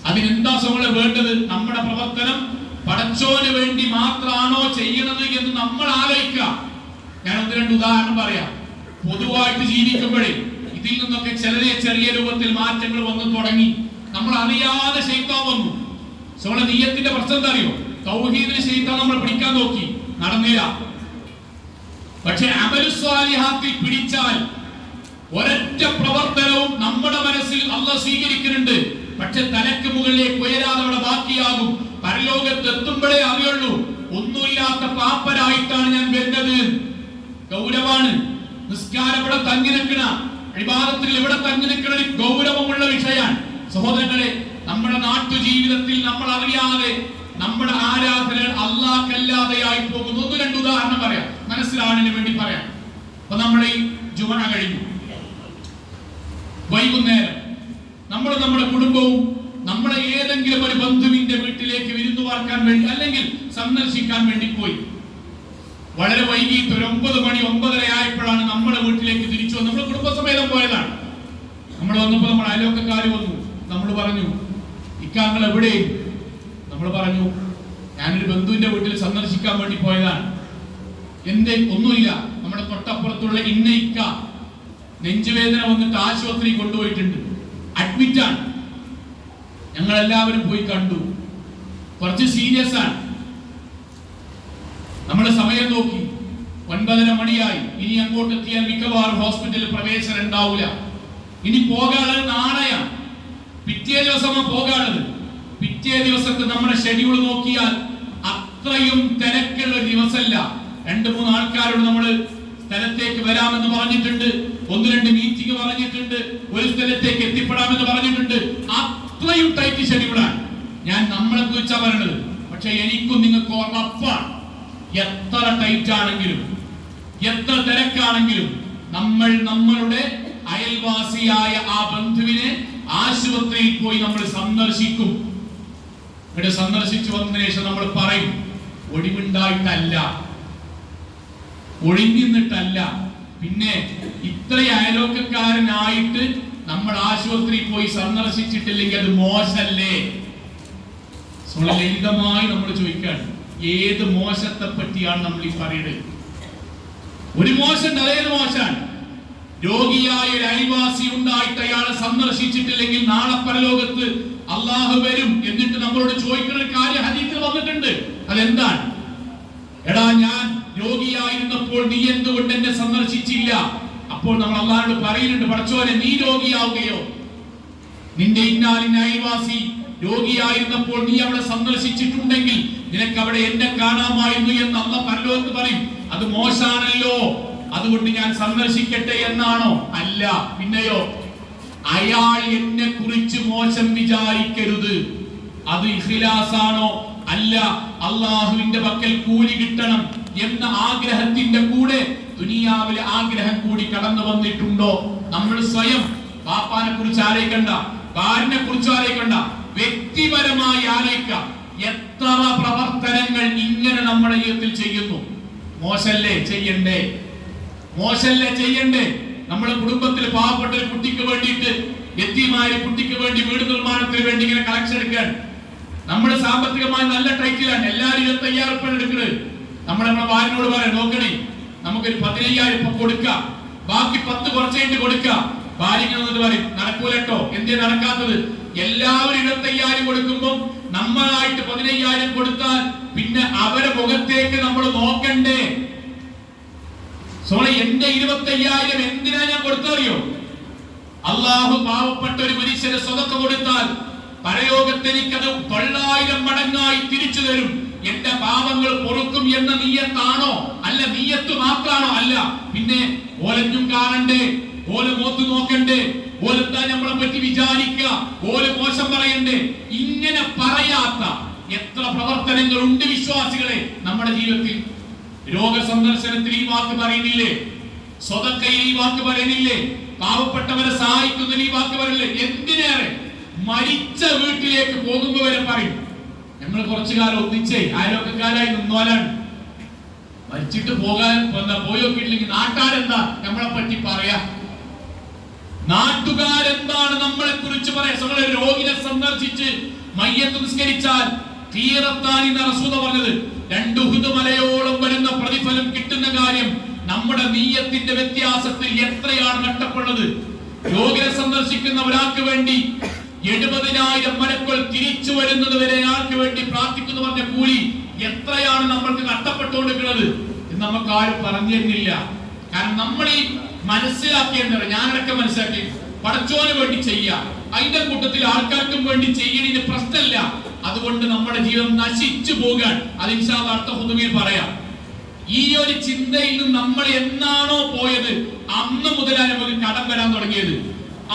അതിനെന്താ നമ്മളെ വേണ്ടത്? നമ്മുടെ പ്രവർത്തനം പടച്ചോന് വേണ്ടി മാത്രമാണോ ചെയ്യുന്നത് എന്ന് നമ്മൾ ആലോചിക്കുക. ഞാൻ 1-2 ഉദാഹരണം പറയാം. പൊതുവായിട്ട് ജീവിക്കുമ്പോഴേ ഇതിൽ നിന്നൊക്കെ ചെറിയ രൂപത്തിൽ മാറ്റങ്ങൾ വന്നു തുടങ്ങി. നമ്മൾ അറിയാതെ ശൈത്താൻ വന്നു. നമ്മളെ നിയ്യത്തിന്റെ പ്രശ്നം എന്താ അറിയോ? തൗഹീദിന് ശൈത്താൻ നമ്മൾ പിടിക്കാൻ നോക്കി, നടന്നില്ല. പക്ഷെ അമലു സ്വാലിഹാത്തിൽ പിടിച്ചാൽ ഒരൊറ്റ പ്രവർത്തനവും നമ്മുടെ മനസ്സിൽ അല്ലാഹു സ്വീകരിക്കുന്നുണ്ട്. പക്ഷെ തലക്ക് മുകളിലേക്ക് ഉയരാതെ അവിടെ ബാക്കിയാകും. പരലോകത്ത് എത്തുമ്പോഴേ അറിയുള്ളൂ, ഒന്നുമില്ലാത്ത പാപ്പരായിട്ടാണ് ഞാൻ വരുന്നത്. ഗൗരവാണ്. നിസ്കാരം ഇവിടെ തങ്ങി നിൽക്കണ, ഇബാദത്തിൽ ഇവിടെ തങ്ങി നിൽക്കണ ഗൗരവമുള്ള സഹോദരങ്ങളെ, നമ്മുടെ നാട്ടുജീവിതത്തിൽ നമ്മൾ അറിയാതെ നമ്മുടെ ആരാധനകൾ അല്ലാഹ്ക്കല്ലാതെയായി പോകുന്നു. ഒന്ന് രണ്ട് ഉദാഹരണം പറയാം, മനസ്സിലാവാനു വേണ്ടി പറയാം. അപ്പൊ നമ്മുടെ ഈ ജുമഅ കഴിഞ്ഞു, വൈകുന്നേരം നമ്മൾ നമ്മുടെ കുടുംബവും നമ്മുടെ ഏതെങ്കിലും ഒരു ബന്ധുവിന്റെ വീട്ടിലേക്ക് വിരുന്നു പാർക്കാൻ വേണ്ടി അല്ലെങ്കിൽ സന്ദർശിക്കാൻ വേണ്ടി പോയി. വളരെ വൈകിട്ട് ഒരു 9 മണി 9:30 ആയപ്പോഴാണ് നമ്മുടെ വീട്ടിലേക്ക് തിരിച്ചു വന്നത്. നമ്മൾ കുടുംബസമേതം പോയതാണ്. നമ്മൾ വന്നപ്പോൾ നമ്മുടെ അയൽവക്കക്കാർ വന്നു. നമ്മൾ പറഞ്ഞു, ഇക്കാങ്ങൾ എവിടെ? നമ്മൾ പറഞ്ഞു, ഞാനൊരു ബന്ധുവിന്റെ വീട്ടിൽ സന്ദർശിക്കാൻ വേണ്ടി പോയതാണ്. എന്തേ? ഒന്നുമില്ല, നമ്മുടെ തൊട്ടപ്പുറത്തുള്ള ഇന്ന ഇക്ക നെഞ്ചുവേദന വന്നിട്ട് ആശുപത്രി കൊണ്ടുപോയിട്ടുണ്ട്, അഡ്മിറ്റാണ്. ഞങ്ങൾ എല്ലാവരും പോയി കണ്ടു, കുറച്ച് സീരിയസ് ആണ്. നമ്മൾ സമയം നോക്കി, 9:30 മണിയായി. ഇനി അങ്ങോട്ട് എത്തിയാൽ മിക്കവാറും ഹോസ്പിറ്റലിൽ പ്രവേശനം ഉണ്ടാവില്ല. ഇനി പോകാനുള്ളത് നാളെയാണ്, പിറ്റേ ദിവസമാണ് പോകാനുള്ളത്. പിറ്റേ ദിവസത്തെ നമ്മുടെ ഷെഡ്യൂൾ നോക്കിയാൽ അത്രയും തിരക്കുള്ള ദിവസമല്ല. 2-3 ആൾക്കാരോട് നമ്മൾ സ്ഥലത്തേക്ക് വരാമെന്ന് പറഞ്ഞിട്ടുണ്ട്, 1-2 മീറ്റിംഗ് പറഞ്ഞിട്ടുണ്ട്, ഒരു സ്ഥലത്തേക്ക് എത്തിപ്പെടാമെന്ന് പറഞ്ഞിട്ടുണ്ട്. അത്രയും ടൈറ്റ് ഷെഡ്യൂളാണ്. ഞാൻ നമ്മളെ കുറിച്ചാ പറയണത്. പക്ഷെ എനിക്കും നിങ്ങൾക്ക് ഉറപ്പാണ്, എത്ര ടൈറ്റ് ആണെങ്കിലും എത്ര തിരക്കാണെങ്കിലും നമ്മൾ നമ്മളുടെ അയൽവാസിയായ ആ ബന്ധുവിനെ ആശുപത്രിയിൽ പോയി നമ്മൾ സന്ദർശിക്കും. ഇവിടെ സന്ദർശിച്ചു വന്നതിന് ശേഷം നമ്മൾ പറയും, ഒഴിവുണ്ടായിട്ടല്ല, ഒഴിഞ്ഞിട്ടല്ല, പിന്നെ ഇത്ര അയലോക്കക്കാരനായിട്ട് നമ്മൾ ആശുപത്രിയിൽ പോയി സന്ദർശിച്ചിട്ടില്ലെങ്കിൽ അത് മോശല്ലേ? ലളിതമായി നമ്മൾ ചോദിക്കാണ്, ഏത് മോശത്തെ പറ്റിയാണ് നമ്മൾ ഈ പറയുന്നത്? ഒരു മോശം, അതേത് മോശമാണ്? രോഗിയായ ഒരു അയൽവാസി ഉണ്ടായിട്ട് അയാളെ സന്ദർശിച്ചിട്ടില്ലെങ്കിൽ നാളെ പരലോകത്ത് അള്ളാഹു വരും എന്നിട്ട് നമ്മളോട് ചോദിക്കുന്ന ഒരു കാര്യം ഹദീസിൽ വന്നിട്ടുണ്ട്. അതെന്താണ്? എടാ, ഞാൻ രോഗിയായിരുന്നപ്പോൾ നീ എന്തുകൊണ്ട് എന്നെ സന്ദർശിച്ചില്ല? അപ്പോൾ നമ്മൾ അള്ളാഹുവോട് പറയുന്നുണ്ട്, പടച്ചോനെ, നീ രോഗിയാവുകയോ? നിന്റെ ഇന്നാലിന്റെ അയൽവാസി രോഗിയായിരുന്നപ്പോൾ നീ അവിടെ സന്ദർശിച്ചിട്ടുണ്ടെങ്കിൽ നിനക്ക് അവിടെ എന്നെ കാണാമായിരുന്നു എന്ന് അള്ളാഹ് പരലോകത്ത് പറയും. അത് മോശാണല്ലോ, അതുകൊണ്ട് ഞാൻ സന്ദർശിക്കട്ടെ എന്നാണോ? അല്ല. പിന്നെയോ, അയാൾ എന്നെ കുറിച്ച് മോശം വിചാരിക്കരുത്, അത് ഇഖ്ലാസാണോ? അല്ല. അള്ളാഹുവിന്റെ പക്കൽ കൂലി കിട്ടണം എന്ന ആഗ്രഹത്തിന്റെ കൂടെ ദുനിയാവിലെ ആഗ്രഹം കൂടി കടന്നു വന്നിട്ടുണ്ടോ? നമ്മൾ സ്വയം പാപ്പാനെ കുറിച്ച് ആലോചിക്കണ്ട, ഭാര്യനെ കുറിച്ച് ആലോചിക്കണ്ട, വ്യക്തിപരമായി ആലോചിക്കാം. എത്ര പ്രവർത്തനങ്ങൾ ഇങ്ങനെ നമ്മുടെ ജീവിതത്തിൽ ചെയ്യുന്നു. മോശല്ലേ ചെയ്യണ്ടേ? മോശല്ലേ ചെയ്യണ്ടേ? നമ്മുടെ കുടുംബത്തിൽ പാവപ്പെട്ട ഒരു കുട്ടിക്ക് വേണ്ടിയിട്ട്, യതീമായ കുട്ടിക്ക് വേണ്ടി വീട് നിർമ്മാണത്തിന് വേണ്ടി ഇങ്ങനെ കളക്ഷൻ എടുക്കാൻ നമ്മുടെ സാമ്പത്തികമായി നല്ല ടൈറ്റിലാണ്. എല്ലാവരും 25,000 ഉറുപ്പിക എടുക്കുന്നത്. നമ്മുടെ ഭാര്യനോട് പറയാം, നോക്കണേ, നമുക്കൊരു 15,000 ഇപ്പൊ കൊടുക്കാം, ബാക്കി 10 കുറച്ചായിട്ട് കൊടുക്കാം. ഭാര്യ എന്നിട്ട് പറയും, നടക്കൂലട്ടോ. എന്തേ നടക്കാത്തത്? എല്ലാവരും 25,000 കൊടുക്കുമ്പോൾ നമ്മളായിട്ട് 15,000 കൊടുത്താൽ പിന്നെ അവരെ മുഖത്തേക്ക് നമ്മൾ നോക്കണ്ടേ? എന്റെ 25,000 എന്തിനാ ഞാൻ കൊടുത്തറിയോ? അള്ളാഹു പാവപ്പെട്ട ഒരു മനുഷ്യന് സ്വതക്ക കൊടുത്താൽ പരലോകത്തെനിക്കത് 900 മടങ്ങായി തിരിച്ചു തരും, എന്റെ പാപങ്ങൾ പൊറുക്കും എന്ന നീയത്താണോ? അല്ല. നീയത്ത് മാത്രാണോ? അല്ല. പിന്നെ ഓലഞ്ഞും കാണണ്ടേ, ഓല മോത്ത് നോക്കണ്ടേ, ഓലെന്താ നമ്മളെ പറ്റി വിചാരിക്കുക, ഓല മോശം പറയണ്ടേ? ഇങ്ങനെ പറയാത്ത എത്ര പ്രവർത്തനങ്ങൾ ഉണ്ട് വിശ്വാസികളെ നമ്മുടെ ജീവിതത്തിൽ. രോഗസന്ദർശനത്തിൽ ഈ വാക്ക് പറയുന്നില്ലേ? സ്വതക്കയിൽ ഈ വാക്ക് പറയുന്നില്ലേ? പാവപ്പെട്ടവരെ സഹായിക്കുന്നതിൽ ഈ വാക്ക് പറയില്ലേ? എന്തിനേറെ മരിച്ച വീട്ടിലേക്ക് പോകുമ്പോൾ വരെ പറയും, ഞങ്ങൾ കുറച്ചു കാലം ഒന്നിച്ചേ അയൽവക്കക്കാരായി നിന്നോലാണ്. മരിച്ചിട്ട് പോകാൻ പോയി നോക്കിയിട്ടില്ലെങ്കിൽ നാട്ടാരെന്താ നമ്മളെ പറ്റി പറയാ? നാട്ടുകാരെന്താണ് നമ്മളെ കുറിച്ച് പറയാ? രോഗിനെ സന്ദർശിച്ച് മയ്യത്ത് നിസ്കരിച്ചാൽ തീറത്താൻ എന്ന റസൂൽ പറഞ്ഞത് 2 ഉഹുദ് മലയോളം വരുന്ന പ്രതിഫലം കിട്ടുന്ന കാര്യം നമ്മുടെ നീയത്തിന്റെ വ്യത്യാസത്തിൽ എത്രയാണ് നഷ്ടപ്പെടുന്നത്? രോഗിനെ സന്ദർശിക്കുന്ന ഒരാൾക്ക് വേണ്ടി 70,000 മലക്കൾ തിരിച്ചു വരുന്നത് വരെ ആൾക്ക് വേണ്ടി പ്രാർത്ഥിക്കുന്നു പറഞ്ഞ കൂലി എത്രയാണ് നമ്മൾക്ക് നഷ്ടപ്പെട്ടുകൊണ്ടിരിക്കുന്നത് എന്ന് നമുക്ക് ആരും പറഞ്ഞു തരുന്നില്ല. കാരണം നമ്മൾ ഈ മനസ്സിലാക്കിയെന്ന് ഞാനൊക്കെ മനസ്സിലാക്കി, പടച്ചോന് വേണ്ടി ചെയ്യാം, അതിന്റെ കൂട്ടത്തിൽ ആൾക്കാർക്കും വേണ്ടി ചെയ്യണതിന് പ്രശ്നമില്ല. അതുകൊണ്ട് നമ്മുടെ ജീവിതം നശിച്ചു പോകാൻ അത് ഇൻഷാ അല്ലാഹ് അടുത്ത ഖുതുബയിൽ പറയാം. ഈ ഒരു ചിന്തയിൽ നിന്ന് നമ്മൾ എന്നാണോ പോയത് അന്ന് മുതലാണ് നമുക്ക് കടം വരാൻ തുടങ്ങിയത്,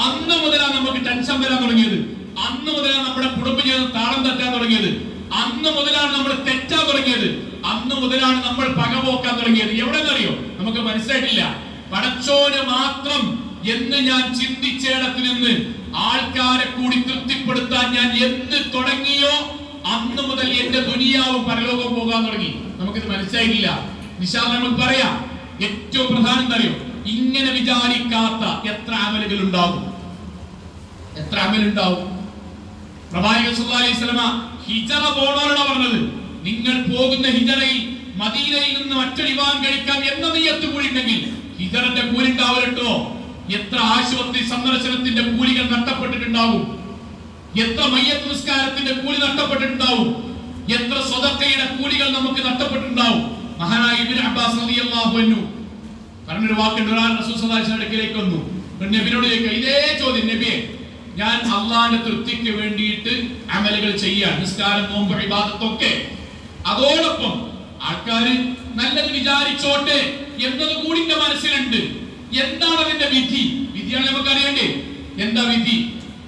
അന്ന് മുതലാണ് നമുക്ക് ടെൻഷൻ വരാൻ തുടങ്ങിയത്. അന്ന് മുതലാണ് നമ്മുടെ കുടുംബജീവിതം താളം തെറ്റാൻ തുടങ്ങിയത്. അന്ന് മുതലാണ് നമ്മൾ തെറ്റാൻ തുടങ്ങിയത്. അന്ന് മുതലാണ് നമ്മൾ പകപോക്കാൻ തുടങ്ങിയത്. എവിടെന്നറിയോ? നമുക്ക് മനസ്സിലായിട്ടില്ല. പടച്ചോന് മാത്രം എന്ന് ഞാൻ ചിന്തിച്ചിടത്ത് നിന്ന് ആൾക്കാരെ കൂടി തൃപ്തിപ്പെടുത്താൻ ഞാൻ എന്ന് തുടങ്ങിയോ അന്ന് മുതൽ എന്റെ ദുനിയാവും പരലോകവും പോകാൻ തുടങ്ങി. നമുക്കിത് മനസ്സിലായിട്ടില്ല. നിശാൽ നമുക്ക് പറയാം, ഏറ്റവും പ്രധാനം എന്തറിയോ? ഇങ്ങനെ വിചാരിക്കാത്ത എത്ര അമലുകൾ ഉണ്ടാവും, എത്ര അമലുണ്ടാവും. പ്രവാചകൻ സല്ലല്ലാഹു അലൈഹി വസല്ലമ ഹിജറ പോണവരോടാ പറഞ്ഞത്, നിങ്ങൾ പോകുന്ന ഹിജറയിൽ മദീനയിൽ നിന്ന് മറ്റൊരു വിവാഹം കഴിക്കാം എന്ന നിയ്യത്ത് കൂടി ഉണ്ടെങ്കിൽ ഹിജറന്റെ കൂലി ഉണ്ടാവരട്ടോ. എത്ര ആശുപത്രി സന്ദർശനത്തിന്റെ കൂലികൾ നഷ്ടപ്പെട്ടിട്ടുണ്ടാവും, എത്ര മയ്യത്ത് നിസ്കാരത്തിന്റെ കൂലി നഷ്ടപ്പെട്ടിട്ടുണ്ടാവും, എത്ര സ്വതക്കയുടെ കൂലികൾ നമുക്ക് നഷ്ടപ്പെട്ടിട്ടുണ്ടാവും. മഹാനായ ഇബ്നു അബ്ബാസ് റളിയല്ലാഹു അൻഹു പറഞ്ഞൊരു വാക്കുണ്ട്. ഒരാൾ റസൂൽ സല്ലല്ലാഹു അലൈഹി വസല്ലം അടുക്കലേക്ക് വന്നു. നബിയോട് ചോദിക്കുക, ഇതേ ചോദ്യം, നബിയെ ഞാൻ അള്ളാഹിന്റെ തൃപ്തിക്ക് വേണ്ടിയിട്ട് അമലുകൾ ചെയ്യാൻ, നിസ്കാരം, നോമ്പ്, ഇബാദത്തൊക്കെ, അതോടൊപ്പം ആൾക്കാര് നല്ലത് വിചാരിച്ചോട്ടെ എന്നത് കൂടി എന്റെ മനസ്സിലുണ്ട്. എന്താണ് അതിന്റെ വിധി? വിധിയാണ് നമുക്ക് അറിയണ്ടേ. എന്താ വിധി?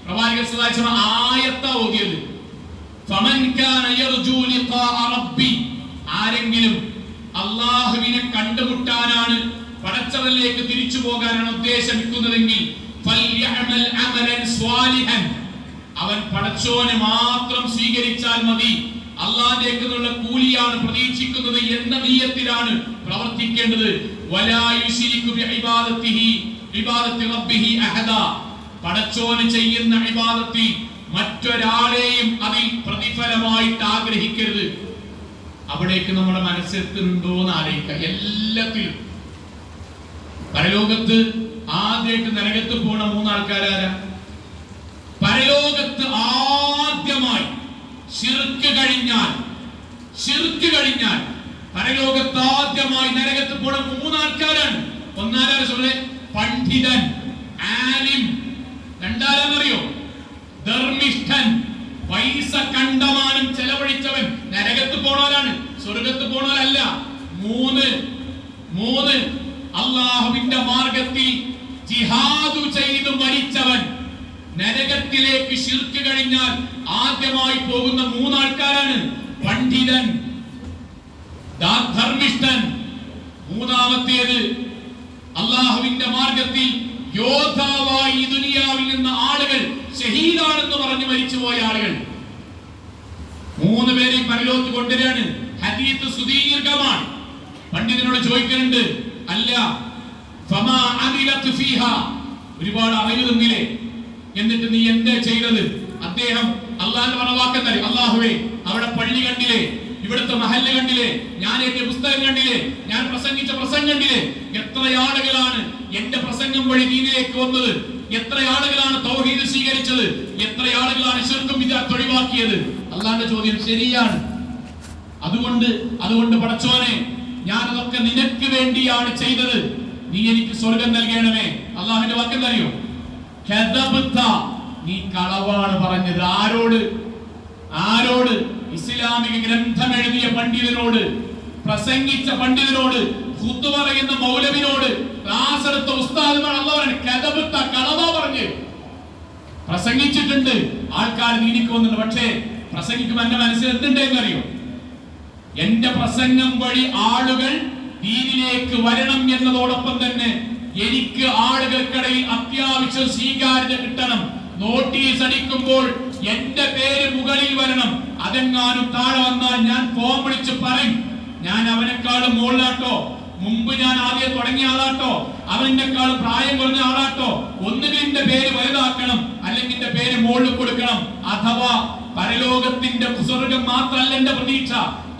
പ്രവാചകൻ സല്ലല്ലാഹു അലൈഹി വസല്ലം ആയത്താ ഓതിയത്. ഫമൻ കാന യർജു ലിഖാഅ റബ്ബി, ആരെങ്കിലും അല്ലാഹുവിനെ കണ്ടുമുട്ടാനാണ്, പടച്ചവനിലേക്ക് തിരിച്ചു പോകാനാണ് ഉദ്ദേശിക്കുന്നതെങ്കിൽ ഫൽയഅമൽ അമലൻ സ്വാലിഹൻ, അവൻ പടച്ചോനെ മാത്രം സ്വീകരിച്ചാൽ മതി, അല്ലാഹുവിലേക്കുള്ള കൂലിയാണ് പ്രതീക്ഷിക്കുന്നത് എന്ന നിയ്യത്തിലാണ് പ്രവർത്തിക്കേണ്ടത്. വലാ യുശ്രികു ബിഇബാദത്തിഹി ഇബാദത്തി റബ്ബിഹി അഹദാ, പടച്ചോന് ചെയ്യുന്ന ഇബാദത്തിൽ മറ്റൊരാളെയും അതിൽ പ്രതിഫലമായിട്ട് ആഗ്രഹിക്കരുത്. അവിടേക്ക് നമ്മുടെ മനസ്സെത്തുന്നുണ്ടോ എന്ന് ആലോചിക്കുക. എല്ലാത്തിലും പരലോകത്ത് ആദ്യമായിട്ട് നരകത്ത് പോണ മൂന്നാൾക്കാരാരാ? പരലോകത്ത് ആദ്യമായി ശിർക്ക് കഴിഞ്ഞാൽ പരലോകത്ത് ആദ്യമായി നരകത്ത് പോണ മൂന്നാൾക്കാരാണ്. ഒന്നാലാര சொல்றே, പണ്ഡിതൻ, ആലിം. രണ്ടാരെന്നറിയോ? ധർമ്മിഷ്ഠൻ, പൈസ കണ്ടമാനം ചെലവഴിച്ചവൻ. നരകത്ത് പോണവരാണ്, സ്വർഗത്ത് പോണവരല്ല. മൂന്ന് അല്ലാഹുവിന്റെ മാർഗത്തിൽ ജിഹാദ് ചെയ്തു മരിച്ചവൻ. നരകത്തിലേക്ക് ശിർക്ക് കഴിഞ്ഞാൽ ആദ്യമായി പോകുന്ന മൂന്നാൾക്കാരാണ്. പണ്ഡിതൻ, ധർമ്മിഷ്ഠൻ. മൂന്നാമത്തേത് അല്ലാഹുവിന്റെ മാർഗത്തിൽ യോദ്ധാവായി ദുനിയാവിൽ നിന്ന് ആളുകൾ ഷഹീദാണെന്ന് പറഞ്ഞു മരിച്ചുപോയ ആളുകൾ. മൂന്ന് പേരെയും പരലോകത്ത് കൊണ്ടുവരാണ്. ഹദീസ് സുദീർഘമാണ്. പണ്ഡിതനോട് ചോദിക്കുന്നുണ്ട്, അല്ല ഫമാ അമിലത് ഫീഹാ, ഒരുപാട് അറിവ് തന്നില്ലേ, എന്നിട്ട് നീ എന്താ ചെയ്തത്? അദ്ദേഹം അള്ളാഹുവിന്റെ പറഞ്ഞ അല്ലാഹുവേ, അവിടെ പള്ളി കണ്ടില്ലേ, ഇവിടുത്തെ മഹല്ല് കണ്ടില്ലേ, ഞാൻ എന്റെ പുസ്തകം കണ്ടില്ലേ, ഞാൻ പ്രസംഗിച്ച പ്രസംഗം കണ്ടില്ലേ, എത്ര ആളുകളാണ് എന്റെ പ്രസംഗം വഴി ദീനിലേക്ക് വന്നത്, എത്ര ആളുകളാണ് തൗഹീദ് സ്വീകരിച്ചത്, എത്ര ആളുകളാണ് ശിർക്കും ബിദ്അത്ത് ഒഴിവാക്കിയത്. അള്ളാഹുവിന്റെ ചോദ്യം ശരിയാണ്. അതുകൊണ്ട് പടച്ചോനെ, ഞാൻ അതൊക്കെ നിനക്ക് വേണ്ടിയാണ് ചെയ്തത്, നീ എനിക്ക് സ്വർഗം നൽകണമേ. അള്ളാഹുവിന്റെ വാക്കെന്തറിയോ? കദബ്ത, നീ കളവാണ് പറഞ്ഞത്. ആരോട്? ഇസ്ലാമിക ഗ്രന്ഥം എഴുതിയ പണ്ഡിതനോട്, പ്രസംഗിച്ച പണ്ഡിതനോട്, ഖുത്ബ പറയുന്ന മൗലവിനോട്, ക്ലാസ് എടുത്ത ഉസ്താദുമാർ. അല്ലാഹു കദബ്ത, കളവാ പറഞ്ഞ് പ്രസംഗിച്ചിട്ടുണ്ട്. ആൾക്കാർ നീനിക്ക് വന്നിട്ടുണ്ട്. പക്ഷേ പ്രസംഗിക്കുമ്പോൾ എന്റെ മനസ്സിൽ എന്തുണ്ടെന്ന് അറിയോ? എന്റെ പ്രസംഗം വഴി ആളുകൾ ദീനിലേക്ക് വരണം എന്നതോടൊപ്പം തന്നെ എനിക്ക് ആളുകൾക്കിടയിൽ അത്യാവശ്യം സ്വീകാര്യത കിട്ടണം. നോട്ടീസ് അടിക്കുമ്പോൾ എന്റെ പേര് മുകളിൽ വരണം. അതെങ്ങാനും താഴെ വന്നാൽ ഞാൻ ഫോം വിളിച്ച് പറയും, ഞാൻ അവനെക്കാളും മുകളിലാട്ടോ, മുമ്പ് ഞാൻ ആദ്യം തുടങ്ങിയ ആളാട്ടോ, അവനെക്കാളും പ്രായം കുറഞ്ഞ ആളാട്ടോ, ഒന്നുകിൽ എന്റെ പേര് വലുതാക്കണം, അല്ലെങ്കിൽ എന്റെ പേര് മുകളിൽ കൊടുക്കണം. അഥവാ പരലോകത്തിന്റെ സ്വർഗം മാത്രമല്ല എന്റെ പ്രതീക്ഷ,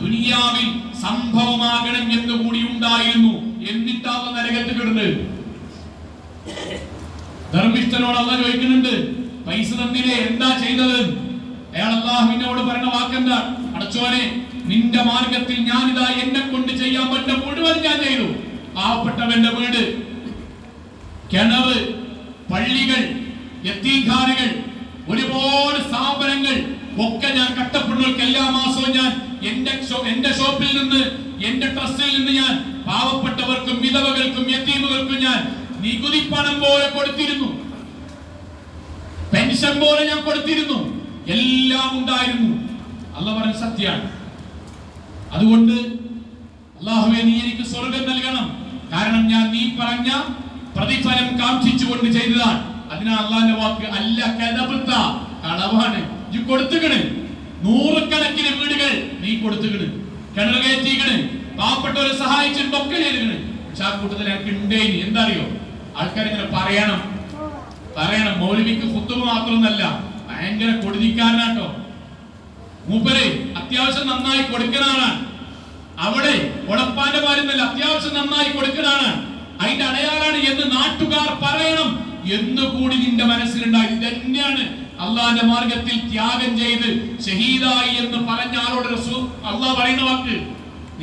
ദുനിയാവിൽ സംഭവമാകണം എന്നുകൂടി ഉണ്ടായിരുന്നു. എന്നിട്ടാണ് നരകത്ത് കിടന്നത്. ധർമ്മിഷ്ഠനോട് അല്ലാഹു ചോദിക്കുന്നുണ്ട്, പൈസ തന്നില്ലേ, എന്താ ചെയ്തത്? അയാൾ അല്ലാഹുവിനോട് പറയുന്ന വാക്കെന്താ? അടച്ചോനെ, നിന്റെ മാർഗത്തിൽ ഞാനിതാ എന്നെ കൊണ്ട് ചെയ്യാൻ പറ്റുന്ന മുഴുവൻ ഞാൻ ചെയ്തു. പാവപ്പെട്ടവന്റെ വീട്, കിണറ്, പള്ളികൾ, യതീംഖാനകൾ, ഒരുപാട് സ്ഥാപനങ്ങൾ ഒക്കെ ഞാൻ കഷ്ടപ്പെടുന്നവർക്ക് എല്ലാ മാസവും ഞാൻ എന്റെ ഷോപ്പിൽ നിന്ന്, എന്റെ ട്രസ്റ്റിൽ നിന്ന് ഞാൻ പാവപ്പെട്ടവർക്കും വിധവകൾക്കും യതീമുകൾക്കും ഞാൻ നികുതി പണം പോലെ കൊടുത്തിരുന്നു. പെൻഷൻ പൊട്ടിഷൻ പോലെ ഞാൻ കൊടുത്തിരുന്നു, എല്ലാം ഉണ്ടായിരുന്നു. അല്ലാഹു പറഞ്ഞ സത്യമാണ്. അതുകൊണ്ട് അല്ലാഹുവേ നീ എനിക്ക് സ്വർഗം നൽകണം, കാരണം ഞാൻ നീ പറഞ്ഞ പ്രതിഫലം കാക്ഷിച്ചുകൊണ്ട് ചെയ്തതാണ്. അതിനാണ് അല്ലാഹുവിന്റെ വാക്ക് അല്ല കദബത, കളവാണ്. നീ കൊടുത്തുകണ്, നൂറുകണക്കിന് വീടുകൾ നീ കൊടുത്തുകണ്, കിണർ കയറ്റിക്കണ്, പാവപ്പെട്ടവരെ സഹായിച്ചിട്ടൊക്കെ ചെയ്തിക്കണ്. പക്ഷെ ആ കൂട്ടത്തിൽ എനിക്ക് ഉണ്ടേനി. എന്താ അറിയോ, ആൾക്കാർ ഇങ്ങനെ പറയണം. മൗലവിക്ക് ഖുതുബ മാത്രമൊന്നല്ല, ഭയങ്കര കൊടുതിക്കാരനാട്ടോ മൂപ്പര്. അത്യാവശ്യം നന്നായി കൊടുക്കുന്നതാണ്. അവിടെ ഉളപ്പാന്റെ മാരുന്നല്ല, അത്യാവശ്യം നന്നായി കൊടുക്കുന്നതാണ്. അതിന്റെ അടയാളാണ് എന്ന് നാട്ടുകാർ പറയണം എന്നുകൂടി നിന്റെ മനസ്സിലുണ്ടായി. ഇത് തന്നെയാണ് അള്ളാന്റെ മാർഗത്തിൽ ത്യാഗം ചെയ്ത് ഷഹീദായി എന്ന് പറഞ്ഞ ആളോട് റസൂൽ അള്ളാഹ് പറയുന്ന വാക്ക്